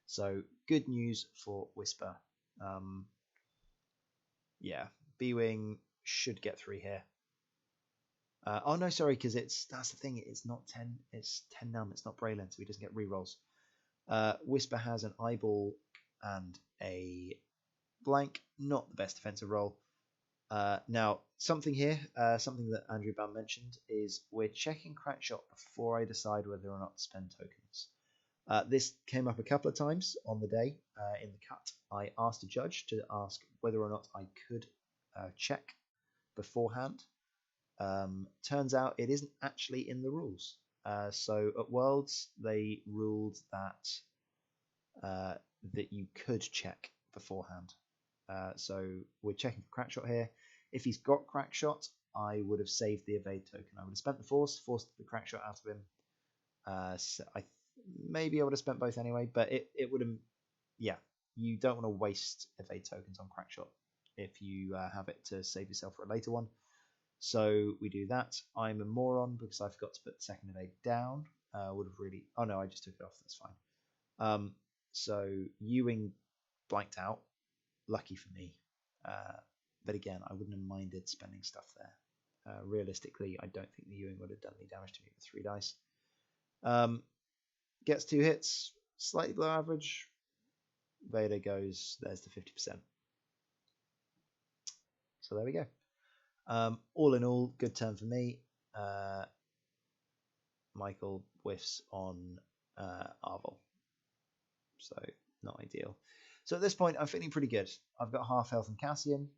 So good news for Whisper. Yeah, B-wing should get 3 here. Oh no, sorry, because that's the thing. It's not 10. It's 10 num. It's not Braylon, so he doesn't get rerolls. Whisper has an eyeball and a blank. Not the best defensive roll. Now, something here, something that Andrew Bam mentioned is we're checking Crackshot before I decide whether or not to spend tokens. This came up a couple of times on the day in the cut. I asked a judge to ask whether or not I could check beforehand. Turns out it isn't actually in the rules. So at Worlds they ruled that you could check beforehand. So we're checking for Crackshot here. If he's got Crackshot, I would have saved the evade token. I would have spent the forced the Crackshot out of him. So maybe I would have spent both anyway, but it would have. Yeah, you don't want to waste evade tokens on Crackshot if you have it to save yourself for a later one. So we do that. I'm a moron because I forgot to put the second evade down. Would have really... Oh no, I just took it off. That's fine. So U-wing blanked out. Lucky for me. But again, I wouldn't have minded spending stuff there. Realistically, I don't think the Ewing would have done any damage to me with 3 dice. Gets 2 hits, slightly below average. Vader goes, there's the 50%. So there we go. All in all, good turn for me. Michael whiffs on Arvel. So not ideal. So at this point, I'm feeling pretty good. I've got half health from Cassian.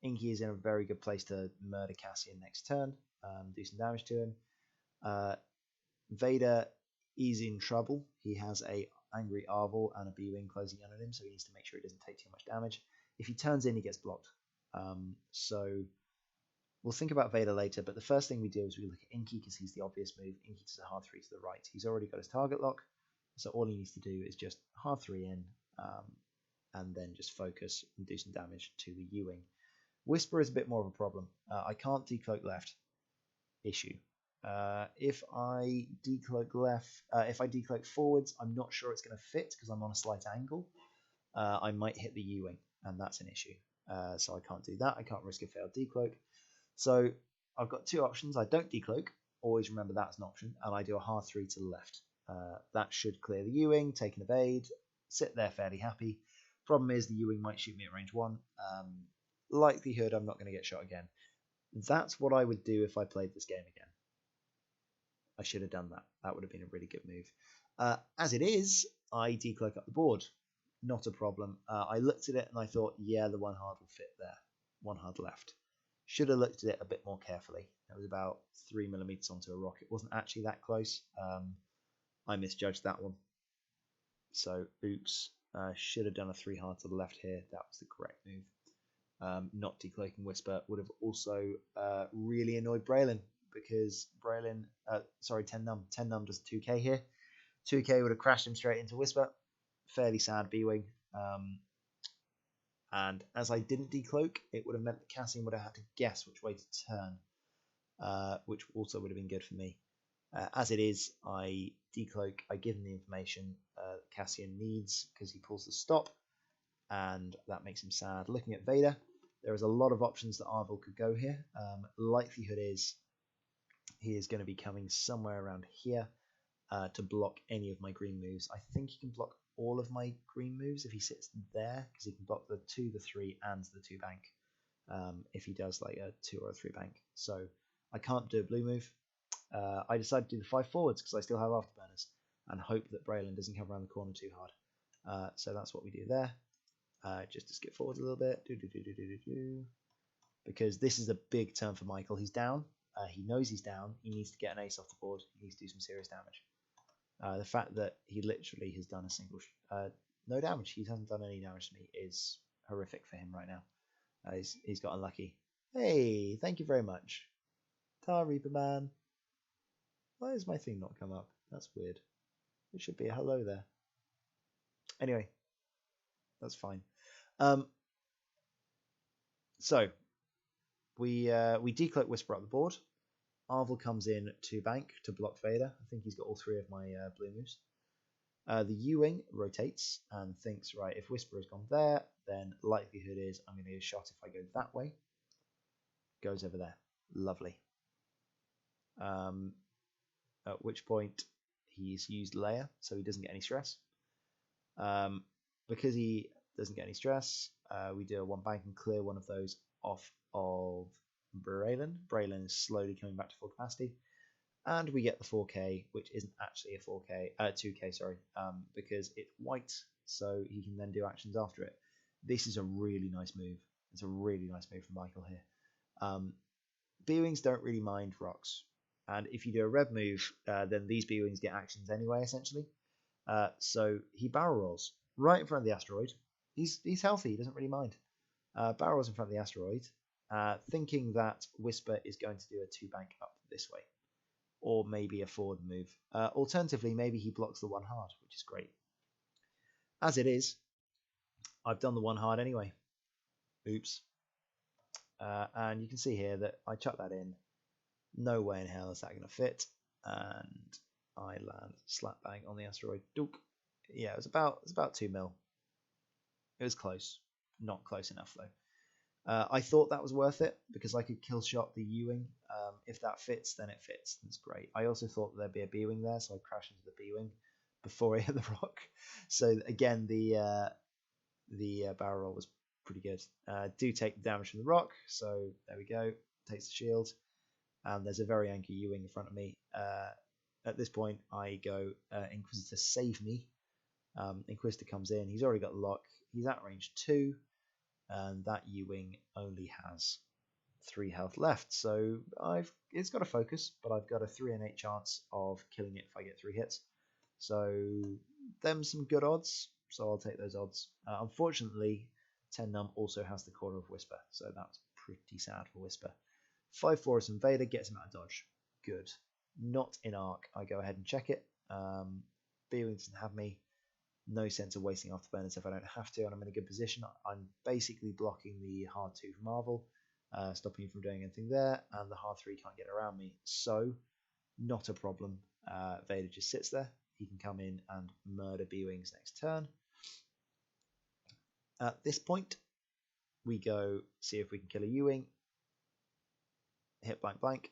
Inky is in a very good place to murder Cassian next turn, do some damage to him. Vader is in trouble. He has a angry Arvel and a B-Wing closing in on him, so he needs to make sure he doesn't take too much damage. If he turns in, he gets blocked. So we'll think about Vader later, but the first thing we do is we look at Inky because he's the obvious move. Inky does a hard 3 to the right. He's already got his target lock, so all he needs to do is just hard 3 in, and then just focus and do some damage to the Ewing. Whisper is a bit more of a problem. I can't decloak left. Issue. If I decloak left, if I decloak forwards, I'm not sure it's going to fit because I'm on a slight angle. I might hit the Ewing, and that's an issue. So I can't do that. I can't risk a failed decloak. So I've got 2 options. I don't decloak. Always remember that's an option. And I do a hard 3 to the left. That should clear the Ewing, take an evade, sit there fairly happy. Problem is the Ewing might shoot me at range 1. Likelihood I'm not going to get shot again. That's what I would do if I played this game again. I should have done that. That would have been a really good move. As it is, I decloak up the board. Not a problem. I looked at it and I thought, yeah, the 1 hard will fit there. 1 hard left. Should have looked at it a bit more carefully. It was about 3 millimeters onto a rock. It wasn't actually that close. I misjudged that one. So, oops. Should have done a 3 hard to the left here. That was the correct move. Not decloaking Whisper would have also really annoyed Braylon because Braylon, 10 num. 10 num does 2k here. 2k would have crashed him straight into Whisper. Fairly sad B-Wing. And as I didn't decloak, it would have meant that Cassian would have had to guess which way to turn, which also would have been good for me. As it is, I decloak, I give him the information Cassian needs because he pulls the stop, and that makes him sad. Looking at Vader, there is a lot of options that Arvel could go here. Likelihood is he is going to be coming somewhere around here to block any of my green moves. I think he can block all of my green moves if he sits there, because he can block the 2, the 3, and the 2 bank if he does like a 2 or a 3 bank. So I can't do a blue move. I decided to do the 5 forwards because I still have afterburners and hope that Braylon doesn't come around the corner too hard. So that's what we do there. Just to skip forward a little bit. Because this is a big turn for Michael. He's down. He knows he's down. He needs to get an ace off the board. He needs to do some serious damage. The fact that he literally has done a single... no damage. He hasn't done any damage to me is horrific for him right now. He's got unlucky. Hey, thank you very much. Tar Reaper Man. Why has my thing not come up? That's weird. It should be a hello there. Anyway, that's fine. So we decloak Whisper up the board. Arvel comes in to bank to block Vader. I think he's got all 3 of my blue moves. The Ewing rotates and thinks, right, if Whisper has gone there, then likelihood is I'm going to get a shot if I go that way. Goes over there. Lovely. At which point he's used Leia, so he doesn't get any stress. Because he doesn't get any stress, we do a 1 bank and clear one of those off of Braylon. Braylon is slowly coming back to full capacity. And we get the 4k, which isn't actually a 2k, sorry, because it's white, so he can then do actions after it. This is a really nice move. It's a really nice move from Michael here. B-Wings don't really mind rocks. And if you do a red move, then these B-Wings get actions anyway, essentially. So he barrel rolls right in front of the asteroid. He's healthy, he doesn't really mind. Barrel rolls in front of the asteroid, thinking that Whisper is going to do a 2 bank up this way. Or maybe a forward move. Alternatively, maybe he blocks the 1 hard, which is great. As it is, I've done the 1 hard anyway. Oops. And you can see here that I chuck that in. No way in hell is that going to fit. And I land slap bang on the asteroid. Dook. Yeah, it's about 2 mil. It was close. Not close enough, though. I thought that was worth it because I could kill shot the U-wing. If that fits, then it fits. That's great. I also thought there'd be a B-wing there, so I crashed into the B-wing before I hit the rock. So again, the barrel roll was pretty good. Do take the damage from the rock, so there we go. Takes the shield, and there's a very angry U-wing in front of me. At this point, I go Inquisitor save me. Inquisitor comes in. He's already got the lock. He's at range 2. And that U-wing only has 3 health left, so it's got a focus, but I've got a 3 in 8 chance of killing it if I get 3 hits. So them some good odds. So I'll take those odds. Unfortunately, 10 Num also has the Quarter of Whisper, so that's pretty sad for Whisper. 5 Forest Invader gets him out of dodge. Good. Not in arc. I go ahead and check it. B-wing doesn't have me. No sense of wasting afterburners if I don't have to, and I'm in a good position. I'm basically blocking the hard 2 from Marvel, stopping him from doing anything there, and the hard 3 can't get around me. So, not a problem. Vader just sits there. He can come in and murder B-Wings next turn. At this point, we go see if we can kill a U-Wing. Hit blank blank.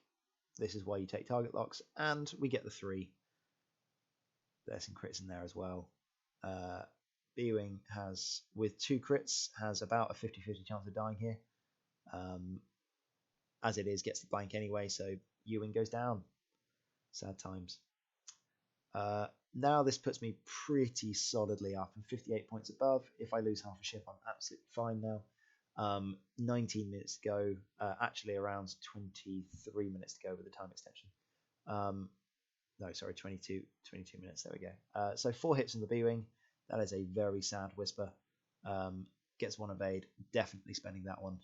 This is why you take target locks, and we get the 3. There's some crits in there as well. B-Wing has, with 2 crits, has about a 50-50 chance of dying here. As it is, gets the blank anyway, so U-Wing goes down. Sad times. Now this puts me pretty solidly up. I'm 58 points above. If I lose half a ship, I'm absolutely fine now. 19 minutes to go. Actually, around 23 minutes to go with the time extension. No, sorry, 22 minutes. There we go. So 4 hits on the B-Wing. That is a very sad Whisper. Gets 1 evade. Definitely spending that one.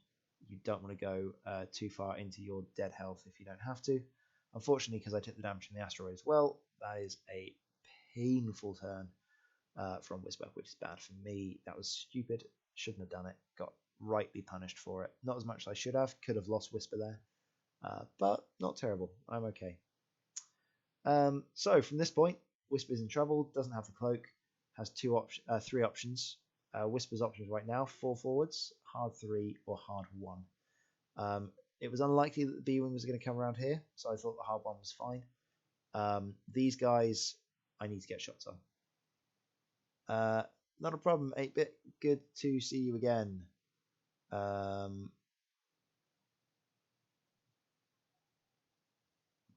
You don't want to go too far into your dead health if you don't have to. Unfortunately, because I took the damage from the asteroid as well, that is a painful turn from Whisper, which is bad for me. That was stupid. Shouldn't have done it. Got rightly punished for it. Not as much as I should have. Could have lost Whisper there. But not terrible. I'm okay. So from this point, Whisper's in trouble. Doesn't have the cloak. Has 3 options. Whisper's options right now: 4 forwards, hard 3, or hard 1. It was unlikely that the B-Wing was going to come around here, so I thought the hard 1 was fine. These guys, I need to get shots on. Not a problem, 8-bit. Good to see you again.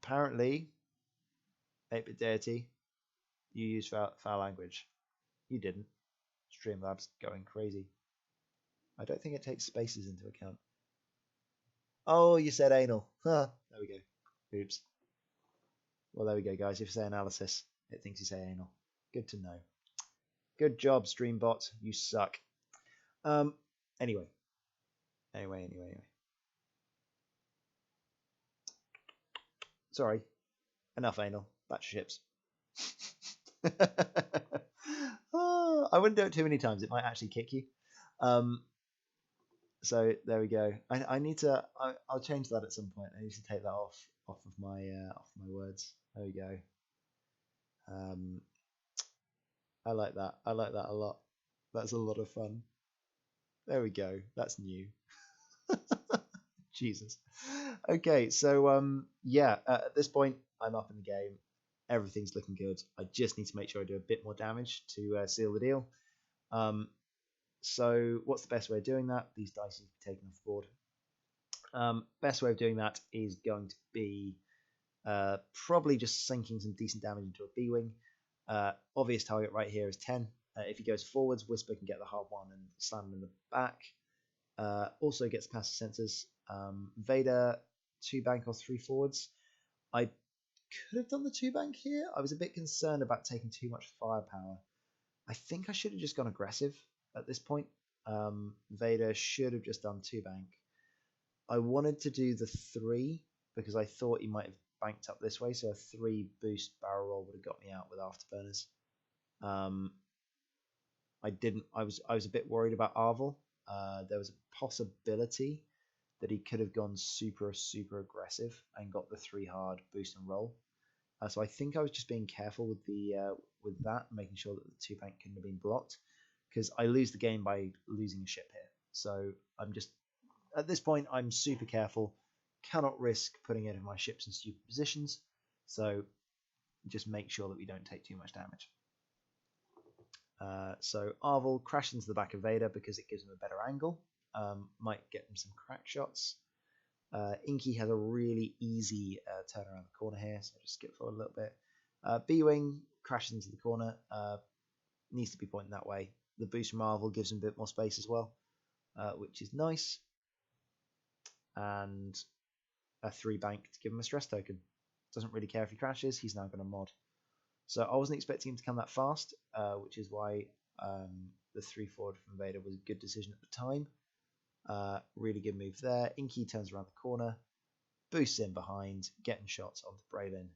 Apparently, 8-bit deity, you use foul language. You didn't. Streamlabs going crazy. I don't think it takes spaces into account. Oh, you said anal. Huh. There we go. Oops. Well, there we go, guys. If you say analysis, it thinks you say anal. Good to know. Good job, Streambot. You suck. Anyway. Sorry. Enough anal. Back to ships. Oh, I wouldn't do it too many times. It might actually kick you. So there we go. I need to. I'll change that at some point. I need to take that off of my words. There we go. I like that. I like that a lot. That's a lot of fun. There we go. That's new. Jesus. Okay, so yeah. At this point, I'm up in the game. Everything's looking good. I just need to make sure I do a bit more damage to seal the deal. So what's the best way of doing that? These dice need to be taken off the board. Best way of doing that is going to be probably just sinking some decent damage into a B-Wing. Obvious target right here is 10. If he goes forwards, Whisper can get the hard 1 and slam him in the back. Also gets past the sensors. Vader, 2 bank or 3 forwards. I could have done the 2 bank here. I was a bit concerned about taking too much firepower. I think I should have just gone aggressive at this point. Vader should have just done 2 bank. I wanted to do the 3 because I thought he might have banked up this way, so a 3 boost barrel roll would have got me out with afterburners. I didn't. I was a bit worried about Arvel. There was a possibility that he could have gone super aggressive and got the 3 hard boost and roll. So I think I was just being careful with the with that, making sure that the 2 bank couldn't have been blocked. because I lose the game by losing a ship here. So I'm just, at this point, I'm super careful. Cannot risk putting any of my ships in stupid positions. So just make sure that we don't take too much damage. So Arvel crashed into the back of Vader because it gives him a better angle. Might get him some crack shots. Inky has a really easy turn around the corner here, so I'll just skip forward a little bit. B-Wing crashes into the corner, needs to be pointing that way. The boost from Marvel gives him a bit more space as well, which is nice. And a 3 bank to give him a stress token. Doesn't really care if he crashes, he's now going to mod. So I wasn't expecting him to come that fast, which is why the 3 forward from Vader was a good decision at the time. Really good move there. Inky turns around the corner, boosts in behind, getting shots onto Braylon.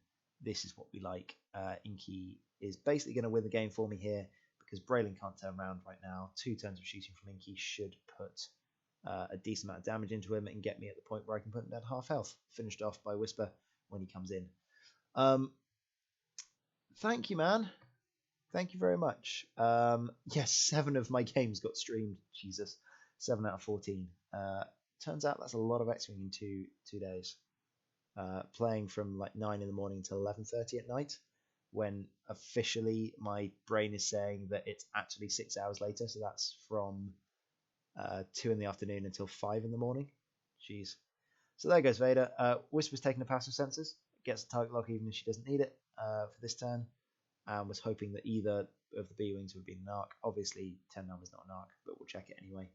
This is what we like. Inky is basically going to win the game for me here because Braylon can't turn around right now. 2 turns of shooting from Inky should put a decent amount of damage into him and get me at the point where I can put him down to half health. Finished off by Whisper when he comes in. Thank you, man. Thank you very much. Yes, 7 of my games got streamed. Jesus. 7 out of 14. Turns out that's a lot of X-Wing in two days. Playing from like 9 in the morning until 11:30 at night, when officially my brain is saying that it's actually 6 hours later. So that's from 2 in the afternoon until 5 in the morning. Jeez. So there goes Vader. Whisper's taking the passive sensors. Gets the target lock even if she doesn't need it for this turn. And was hoping that either of the B-Wings would be an arc. Obviously, 10-9 was not an arc, but we'll check it anyway.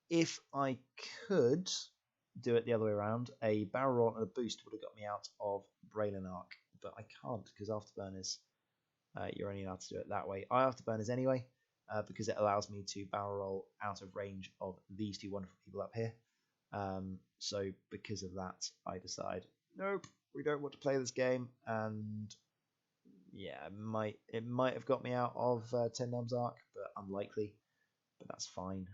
If I could do it the other way around, a barrel roll and a boost would have got me out of Braylon arc, but I can't because afterburners, you're only allowed to do it that way. I afterburners anyway, because it allows me to barrel roll out of range of these 2 wonderful people up here. So because of that, I decide, nope, we don't want to play this game, and yeah, it might have got me out of 10-9's arc, but unlikely. But that's fine.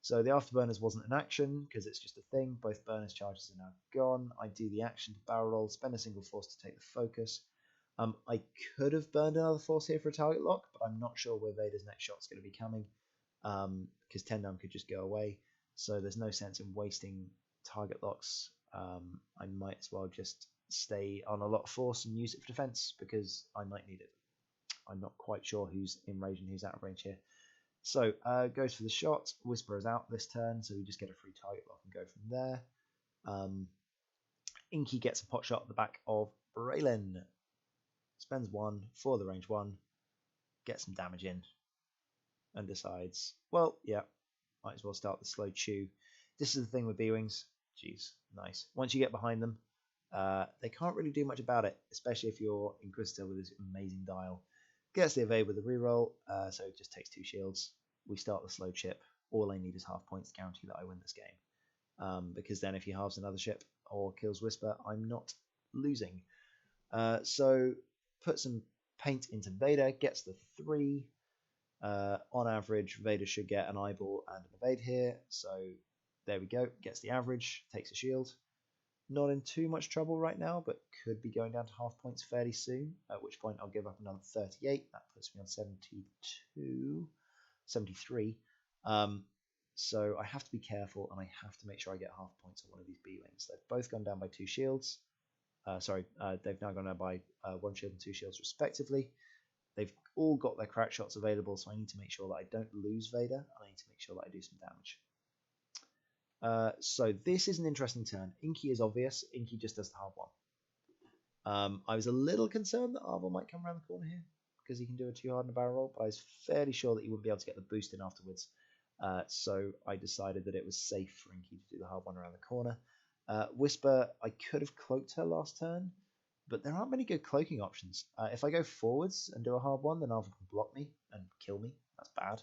So the afterburners wasn't an action because it's just a thing. Both burners charges are now gone. I do the action to barrel roll, spend a single force to take the focus. I could have burned another force here for a target lock, but I'm not sure where Vader's next shot's going to be coming because 10-9 could just go away. So there's no sense in wasting target locks. I might as well just stay on a lot of force and use it for defense because I might need it. I'm not quite sure who's in range and who's out of range here. So goes for the shot. Whisper is out this turn, so we just get a free target lock and go from there. Inky gets a pot shot at the back of Braylon. Spends 1 for the range 1. Gets some damage in. And decides, well, yeah, might as well start the slow chew. This is the thing with B-Wings. Jeez, nice. Once you get behind them, they can't really do much about it, especially if you're Inquisitor with this amazing dial. Gets the evade with a reroll, so it just takes 2 shields. We start the slow chip. All I need is half points to guarantee that I win this game. Because then if he halves another ship or kills Whisper, I'm not losing. So put some paint into Vader, gets the 3. On average, Vader should get an eyeball and an evade here. So there we go. Gets the average, takes a shield. Not in too much trouble right now, but could be going down to half points fairly soon, at which point I'll give up another 38. That puts me on 73. So I have to be careful, and I have to make sure I get half points on one of these B-Wings. They've both gone down by 2 shields. They've now gone down by 1 shield and 2 shields respectively. They've all got their crack shots available, so I need to make sure that I don't lose Vader, and I need to make sure that I do some damage. So this is an interesting turn. Inky is obvious. Inky just does the hard one. I was a little concerned that Arvel might come around the corner here because he can do a 2 hard and a barrel roll, but I was fairly sure that he wouldn't be able to get the boost in afterwards. So I decided that it was safe for Inky to do the hard one around the corner. Whisper, I could have cloaked her last turn, but there aren't many good cloaking options. If I go forwards and do a hard one, then Arvel can block me and kill me. That's bad.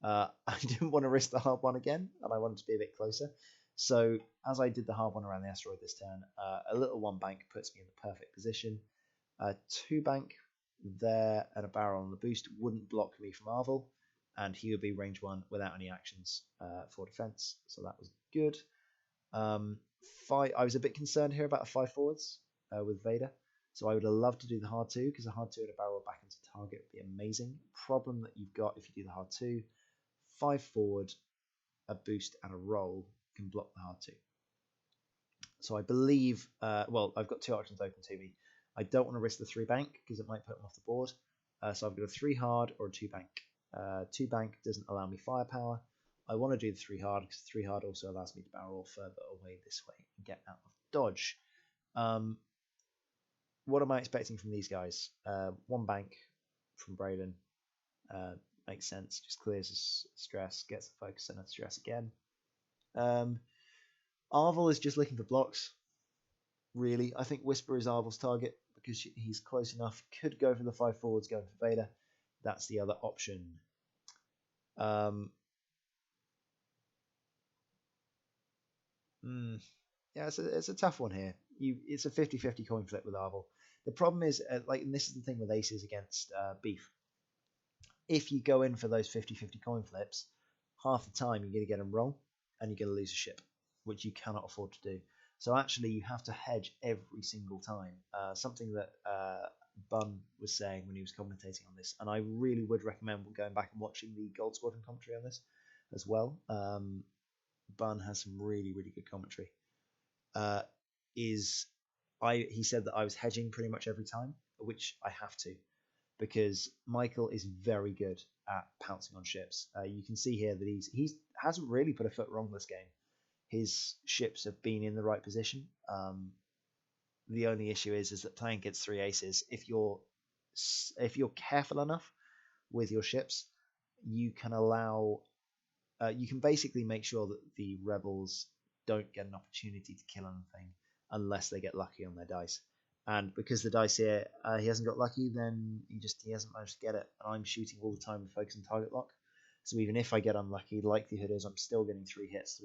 I didn't want to risk the hard one again, and I wanted to be a bit closer. So as I did the hard one around the asteroid this turn, a little 1 bank puts me in the perfect position. 2 bank there and a barrel on the boost wouldn't block me from Arvel, and he would be range 1 without any actions for defense. So that was good. I was a bit concerned here about a 5 forwards with Vader. So I would have loved to do the hard 2, because a hard 2 and a barrel roll back into target would be amazing. Problem that you've got if you do the hard 2, 5 forward, a boost and a roll can block the hard 2. So I believe, well, I've got 2 options open to me. I don't want to risk the 3 bank because it might put them off the board. So I've got a 3 hard or a 2 bank. 2 bank doesn't allow me firepower. I want to do the 3 hard because 3 hard also allows me to barrel roll further away this way and get out of dodge. What am I expecting from these guys? 1 bank from Braylon makes sense. Just clears the stress, gets the focus and the stress again. Arvel is just looking for blocks. Really, I think Whisper is Arvel's target because he's close enough. Could go for the 5 forwards, going for Vader. That's the other option. Yeah, it's a tough one here. It's a 50-50 coin flip with Arvel. The problem is, and this is the thing with aces against beef. If you go in for those 50-50 coin flips, half the time you're going to get them wrong, and you're going to lose a ship, which you cannot afford to do. So actually, you have to hedge every single time. Something that Bun was saying when he was commentating on this, and I really would recommend going back and watching the Gold Squadron commentary on this as well. Bun has some really, really good commentary. He said that I was hedging pretty much every time, which I have to, because Michael is very good at pouncing on ships. You can see here that he hasn't really put a foot wrong this game. His ships have been in the right position. The only issue is that playing against 3 aces, if you're careful enough with your ships, you can basically make sure that the rebels don't get an opportunity to kill anything unless they get lucky on their dice. And because the dice here, he hasn't got lucky, then he hasn't managed to get it. And I'm shooting all the time with focus and target lock. So even if I get unlucky, the likelihood is I'm still getting 3 hits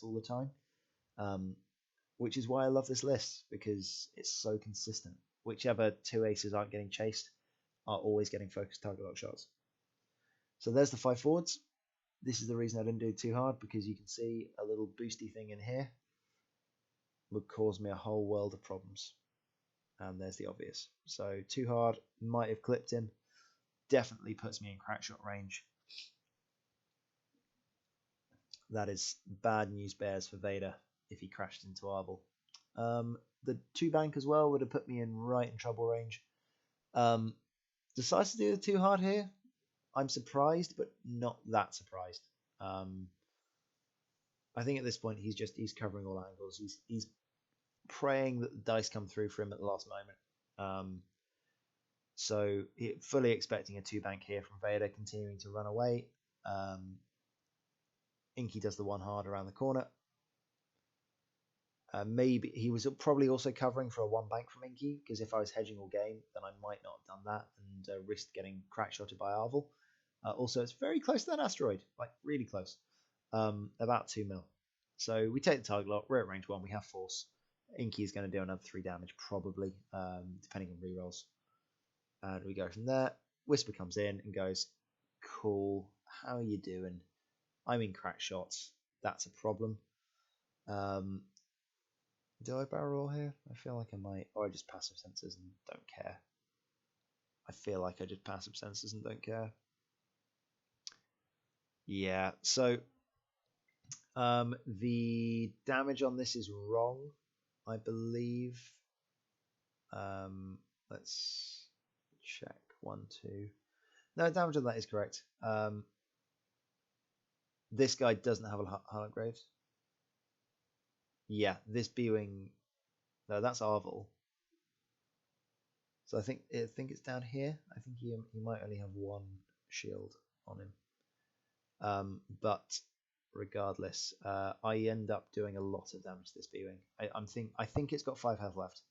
all the time. Which is why I love this list, because it's so consistent. Whichever 2 aces aren't getting chased are always getting focused target lock shots. So there's the 5 forwards. This is the reason I didn't do it too hard, because you can see a little boosty thing in here would cause me a whole world of problems. And there's the obvious. So too hard, might have clipped him. Definitely puts me in crack shot range. That is bad news bears for Vader if he crashed into Arvel. The 2 bank as well would have put me in right in trouble range. Decides to do the 2 hard here. I'm surprised, but not that surprised. I think at this point he's covering all angles. He's praying that the dice come through for him at the last moment. So fully expecting a 2 bank here from Vader, continuing to run away. Inky does the 1 hard around the corner. Maybe he was probably also covering for a 1 bank from Inky, because if I was hedging all game, then I might not have done that and risked getting crack shotted by Arvel. Also, it's very close to that asteroid, like really close, about 2 mil. So we take the target lock. We're at range 1. We have force. Inky is going to do another 3 damage probably, depending on rerolls. And we go from there. Whisper comes in and goes, "Cool. How are you doing? I'm in crack shots. That's a problem. Do I barrel roll here? I feel like I might. Or I just passive sensors and don't care. I feel like I just passive sensors and don't care. Yeah, so the damage on this is wrong, I believe. Let's check. 1, 2. No, damage on that is correct. This guy doesn't have a hull upgrade. Yeah, this B-wing. No, that's Arvel. So I think it's down here. I think he might only have 1 shield on him. But regardless, I end up doing a lot of damage to this B-wing. I think it's got 5 health left,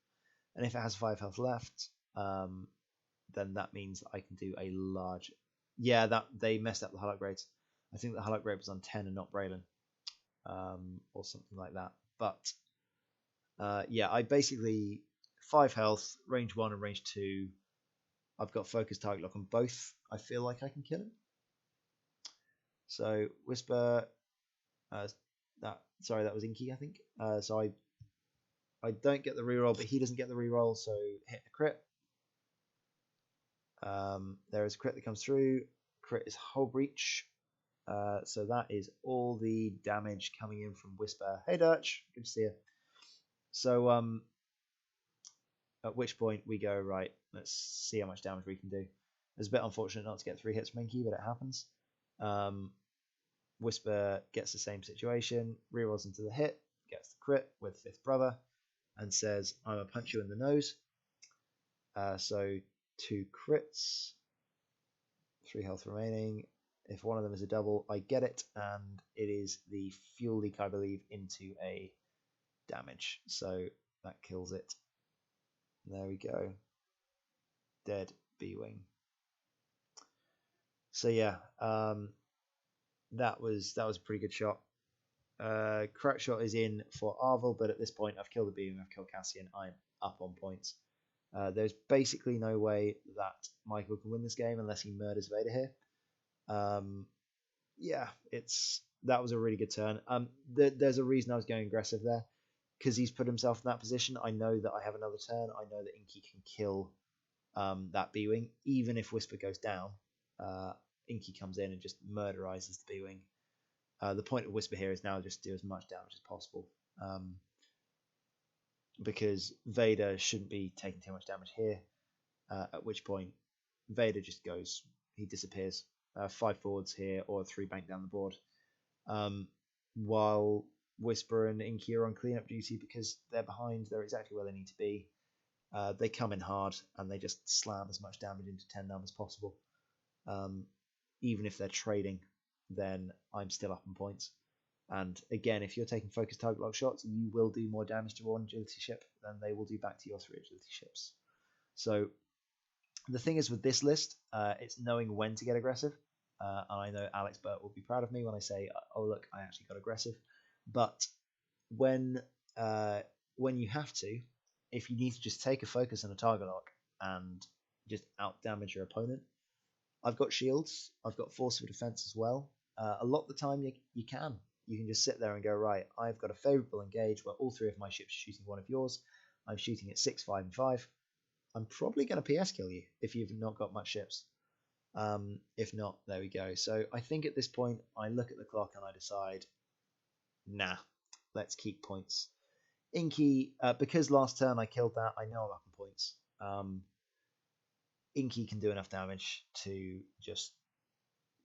and if it has 5 health left, then that means that I can do a large. Yeah, that they messed up the hull upgrades. I think the hull upgrade was on 10 and not Braylon, or something like that. But yeah, I basically 5 health, range 1 and range 2. I've got focus target lock on both. I feel like I can kill him. So Whisper, that was Inky, I think. So I don't get the reroll, but he doesn't get the reroll, so hit a crit. There is a crit that comes through. Crit is Hull Breach. So that is all the damage coming in from Whisper. Hey, Dutch. Good to see you. So at which point we go, right, let's see how much damage we can do. It's a bit unfortunate not to get 3 hits from Inky, but it happens. Whisper gets the same situation, rerolls into the hit, gets the crit with Fifth Brother, and says, I'm going to punch you in the nose. So 2 crits, 3 health remaining. If one of them is a double, I get it, and it is the fuel leak, I believe, into a damage. So that kills it. There we go. Dead B-Wing. So yeah, that was a pretty good shot. Crack shot is in for Arvel, but at this point I've killed the B-Wing, I've killed Cassian, I'm up on points. There's basically no way that Michael can win this game unless he murders Vader here. Yeah, that was a really good turn. There's a reason I was going aggressive there, because he's put himself in that position. I know that I have another turn. I know that Inky can kill that B-Wing. Even if Whisper goes down, Inky comes in and just murderizes the B-Wing. The point of Whisper here is now just do as much damage as possible, because Vader shouldn't be taking too much damage here, at which point Vader just goes, he disappears. 5 forwards here or 3 bank down the board, while Whisper and Inky are on cleanup duty because they're behind, they're exactly where they need to be. They come in hard and they just slam as much damage into 10 as possible. Even if they're trading, then I'm still up on points. And again, if you're taking focused target lock shots, you will do more damage to one agility ship than they will do back to your 3 agility ships. So the thing is with this list, it's knowing when to get aggressive. And I know Alex Burt will be proud of me when I say, oh look, I actually got aggressive. But when you have to, if you need to just take a focus on a target lock and just out damage your opponent, I've got shields, I've got force of defense as well. A lot of the time you can just sit there and go, right, I've got a favorable engage where all 3 of my ships are shooting one of yours. I'm shooting at 6, 5, and 5. I'm probably going to PS kill you if you've not got much ships. If not, there we go. So I think at this point I look at the clock and I decide, nah, let's keep points. Inky, because last turn I killed that, I know I'm up in points. Inky can do enough damage to just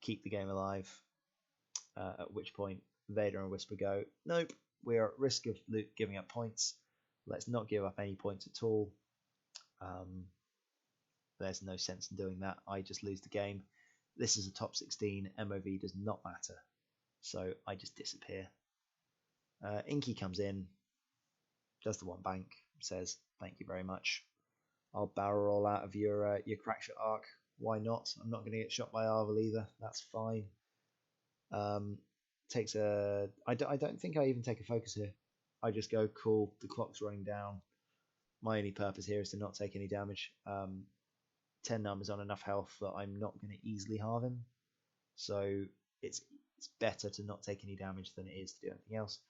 keep the game alive, at which point Vader and Whisper go, nope, we are at risk of Luke giving up points. Let's not give up any points at all. There's no sense in doing that. I just lose the game. This is a top 16. MOV does not matter. So I just disappear. Inky comes in, does the 1 bank, says, thank you very much. I'll barrel roll out of your crackshot arc. Why not? I'm not going to get shot by Arvel either. That's fine. I don't think I even take a focus here. I just go, cool, the clock's running down. My only purpose here is to not take any damage. 10 is on enough health that I'm not going to easily halve him. So it's better to not take any damage than it is to do anything else.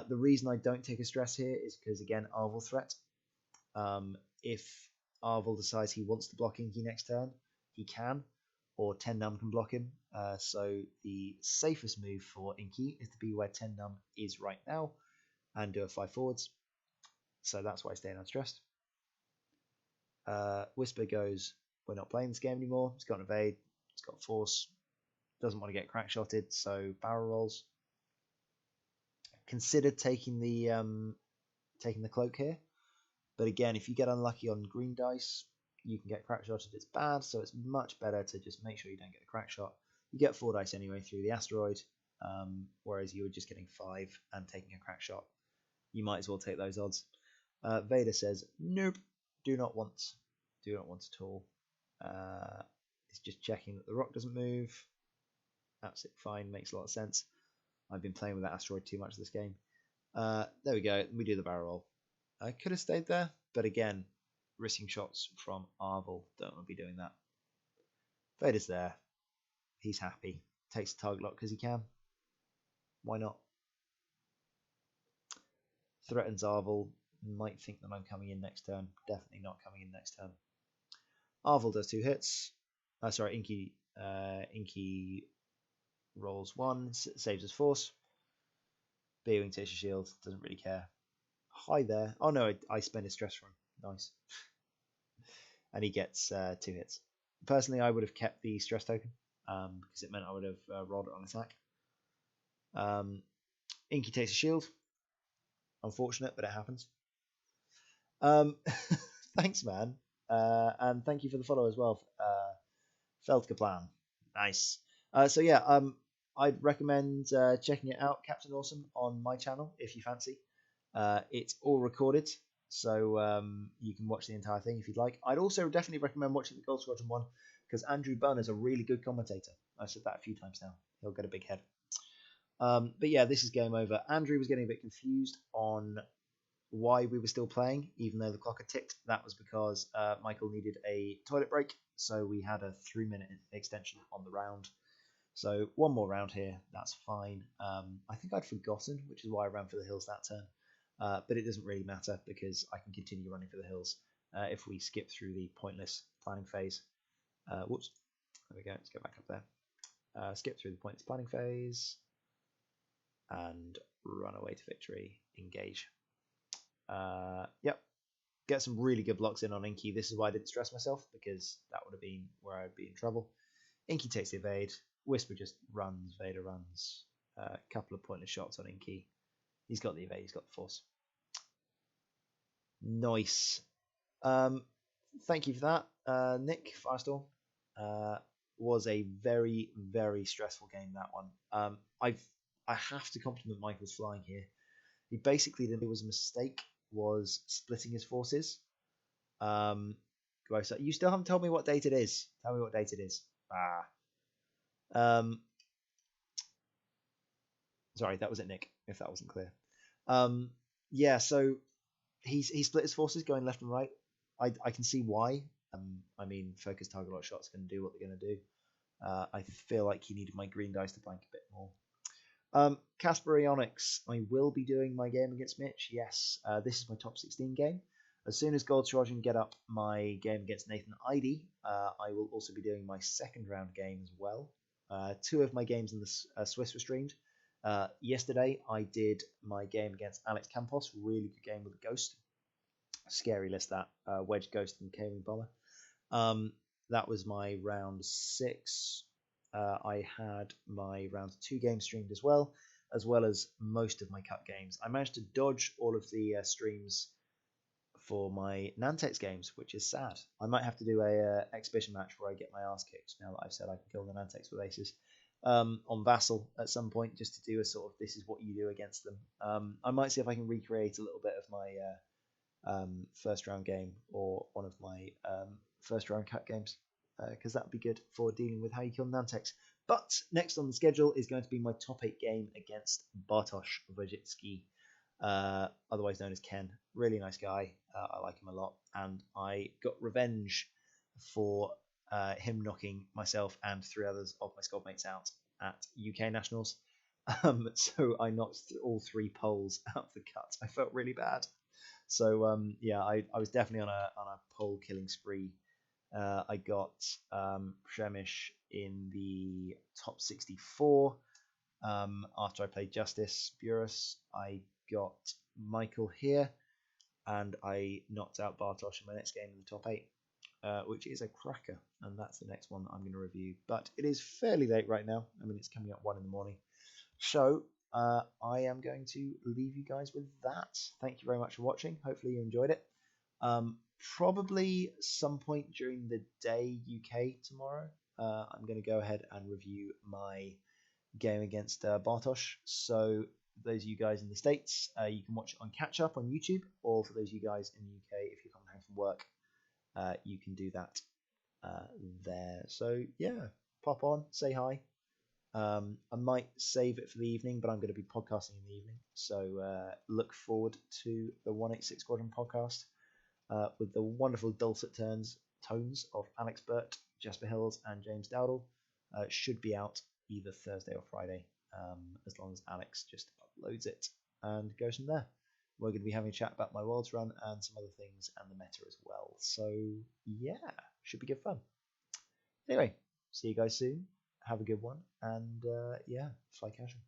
The reason I don't take a stress here is because, again, Arvel threat. If Arvel decides he wants to block Inky next turn, he can, or 10 can block him. So the safest move for Inky is to be where 10 is right now and do a 5 forwards. So that's why I stay unstressed. Whisper goes, we're not playing this game anymore. It's got an evade, it's got force, doesn't want to get crack shotted, so barrel rolls. Considered taking the cloak here, but again, if you get unlucky on green dice, you can get crack shotted. It's bad, so it's much better to just make sure you don't get a crack shot. You get 4 dice anyway through the asteroid, whereas you were just getting 5 and taking a crack shot. You might as well take those odds. Vader says, nope, do not want at all. It's just checking that the rock doesn't move. Absolutely fine, makes a lot of sense. I've been playing with that asteroid too much this game. There we go, we do the barrel roll. I could have stayed there, but again, risking shots from Arvel, don't want to be doing that. Vader's there, he's happy, takes the target lock because he can. Why not? Threatens Arvel, might think that I'm coming in next turn. Definitely not coming in next turn. Arvel does 2 hits. Sorry, Inky rolls 1, saves his force. B-Wing takes a shield, doesn't really care. Hi there. Oh no, I spend his stress for him. Nice. And he gets 2 hits. Personally, I would have kept the stress token because it meant I would have rolled it on attack. Inky takes a shield. Unfortunate, but it happens. Thanks, man. And thank you for the follow as well, Feldkaplan. Nice. So yeah, I'd recommend checking it out, Captain Awesome, on my channel if you fancy. It's all recorded, so you can watch the entire thing if you'd like. I'd also definitely recommend watching the Gold Squadron one because Andrew Bunn is a really good commentator. I've said that a few times now. He'll get a big head. But yeah, this is game over. Andrew was getting a bit confused on why we were still playing, even though the clock had ticked. That was because Michael needed a toilet break, so we had a 3-minute extension on the round. So one more round here, that's fine. I think I'd forgotten, which is why I ran for the hills that turn. But it doesn't really matter because I can continue running for the hills if we skip through the pointless planning phase. Whoops, there we go, let's go back up there. Skip through the pointless planning phase and run away to victory, engage. Yep, get some really good blocks in on Inky. This is why I didn't stress myself, because that would have been where I'd be in trouble. Inky takes the evade. Whisper just runs. Vader runs. A couple of pointless shots on Inky. He's got the evade. He's got the force. Nice. Thank you for that, Nick Firestorm. Was a very, very stressful game, that one. I have to compliment Michael's flying here. He basically did. It was a mistake. Was splitting his forces. Gross. You still haven't told me what date it is. Tell me what date it is. Sorry, that was it, Nick. If that wasn't clear. Yeah. So he split his forces going left and right. I can see why. I mean, focus target lock shots can do what they're going to do. I feel like he needed my green dice to blank a bit more. Casperionics, I will be doing my game against Mitch. Yes, this is my top 16 game. As soon as Gold Squadron get up my game against Nathan Idy, I will also be doing my second round game as well. 2 of my games in the Swiss were streamed. Yesterday, I did my game against Alex Campos. Really good game with a Ghost. Scary list, that. Wedge, Ghost, and K-Wing Bomber. That was my round 6. I had my round 2 games streamed as well as most of my cut games. I managed to dodge all of the streams for my Nantex games, which is sad. I might have to do a exhibition match where I get my ass kicked now that I've said I can kill the Nantex with aces on Vassal at some point, just to do a sort of this is what you do against them. I might see if I can recreate a little bit of my first round game or one of my first round cut games, because that would be good for dealing with how you kill Nantex. But next on the schedule is going to be my top 8 game against Bartosz Wojcicki, otherwise known as Ken. Really nice guy. I like him a lot, and I got revenge for him knocking myself and 3 others of my squad mates out at UK Nationals. So I knocked all 3 Poles out of the cut. I felt really bad. So yeah, I was definitely on a pole killing spree. I got Przemysh in the top 64 after I played Justice Burus. I got Michael here, and I knocked out Bartosz in my next game in the top 8, which is a cracker, and that's the next one that I'm going to review. But it is fairly late right now. I mean, it's coming up 1 in the morning. So I am going to leave you guys with that. Thank you very much for watching. Hopefully you enjoyed it. Probably some point during the day UK tomorrow, I'm going to go ahead and review my game against Bartosz. So those of you guys in the States, you can watch it on catch up on YouTube, or for those of you guys in the UK, if you're coming home from work, you can do that there. So yeah, pop on, say hi. I might save it for the evening, but I'm going to be podcasting in the evening. So look forward to the 186 Squadron podcast with the wonderful dulcet tones of Alex Burt, Jasper Hills, and James Dowdle. Should be out either Thursday or Friday, as long as Alex just uploads it and goes from there. We're going to be having a chat about my Worlds run and some other things and the meta as well. So yeah, should be good fun. Anyway, see you guys soon. Have a good one, and yeah, fly casual.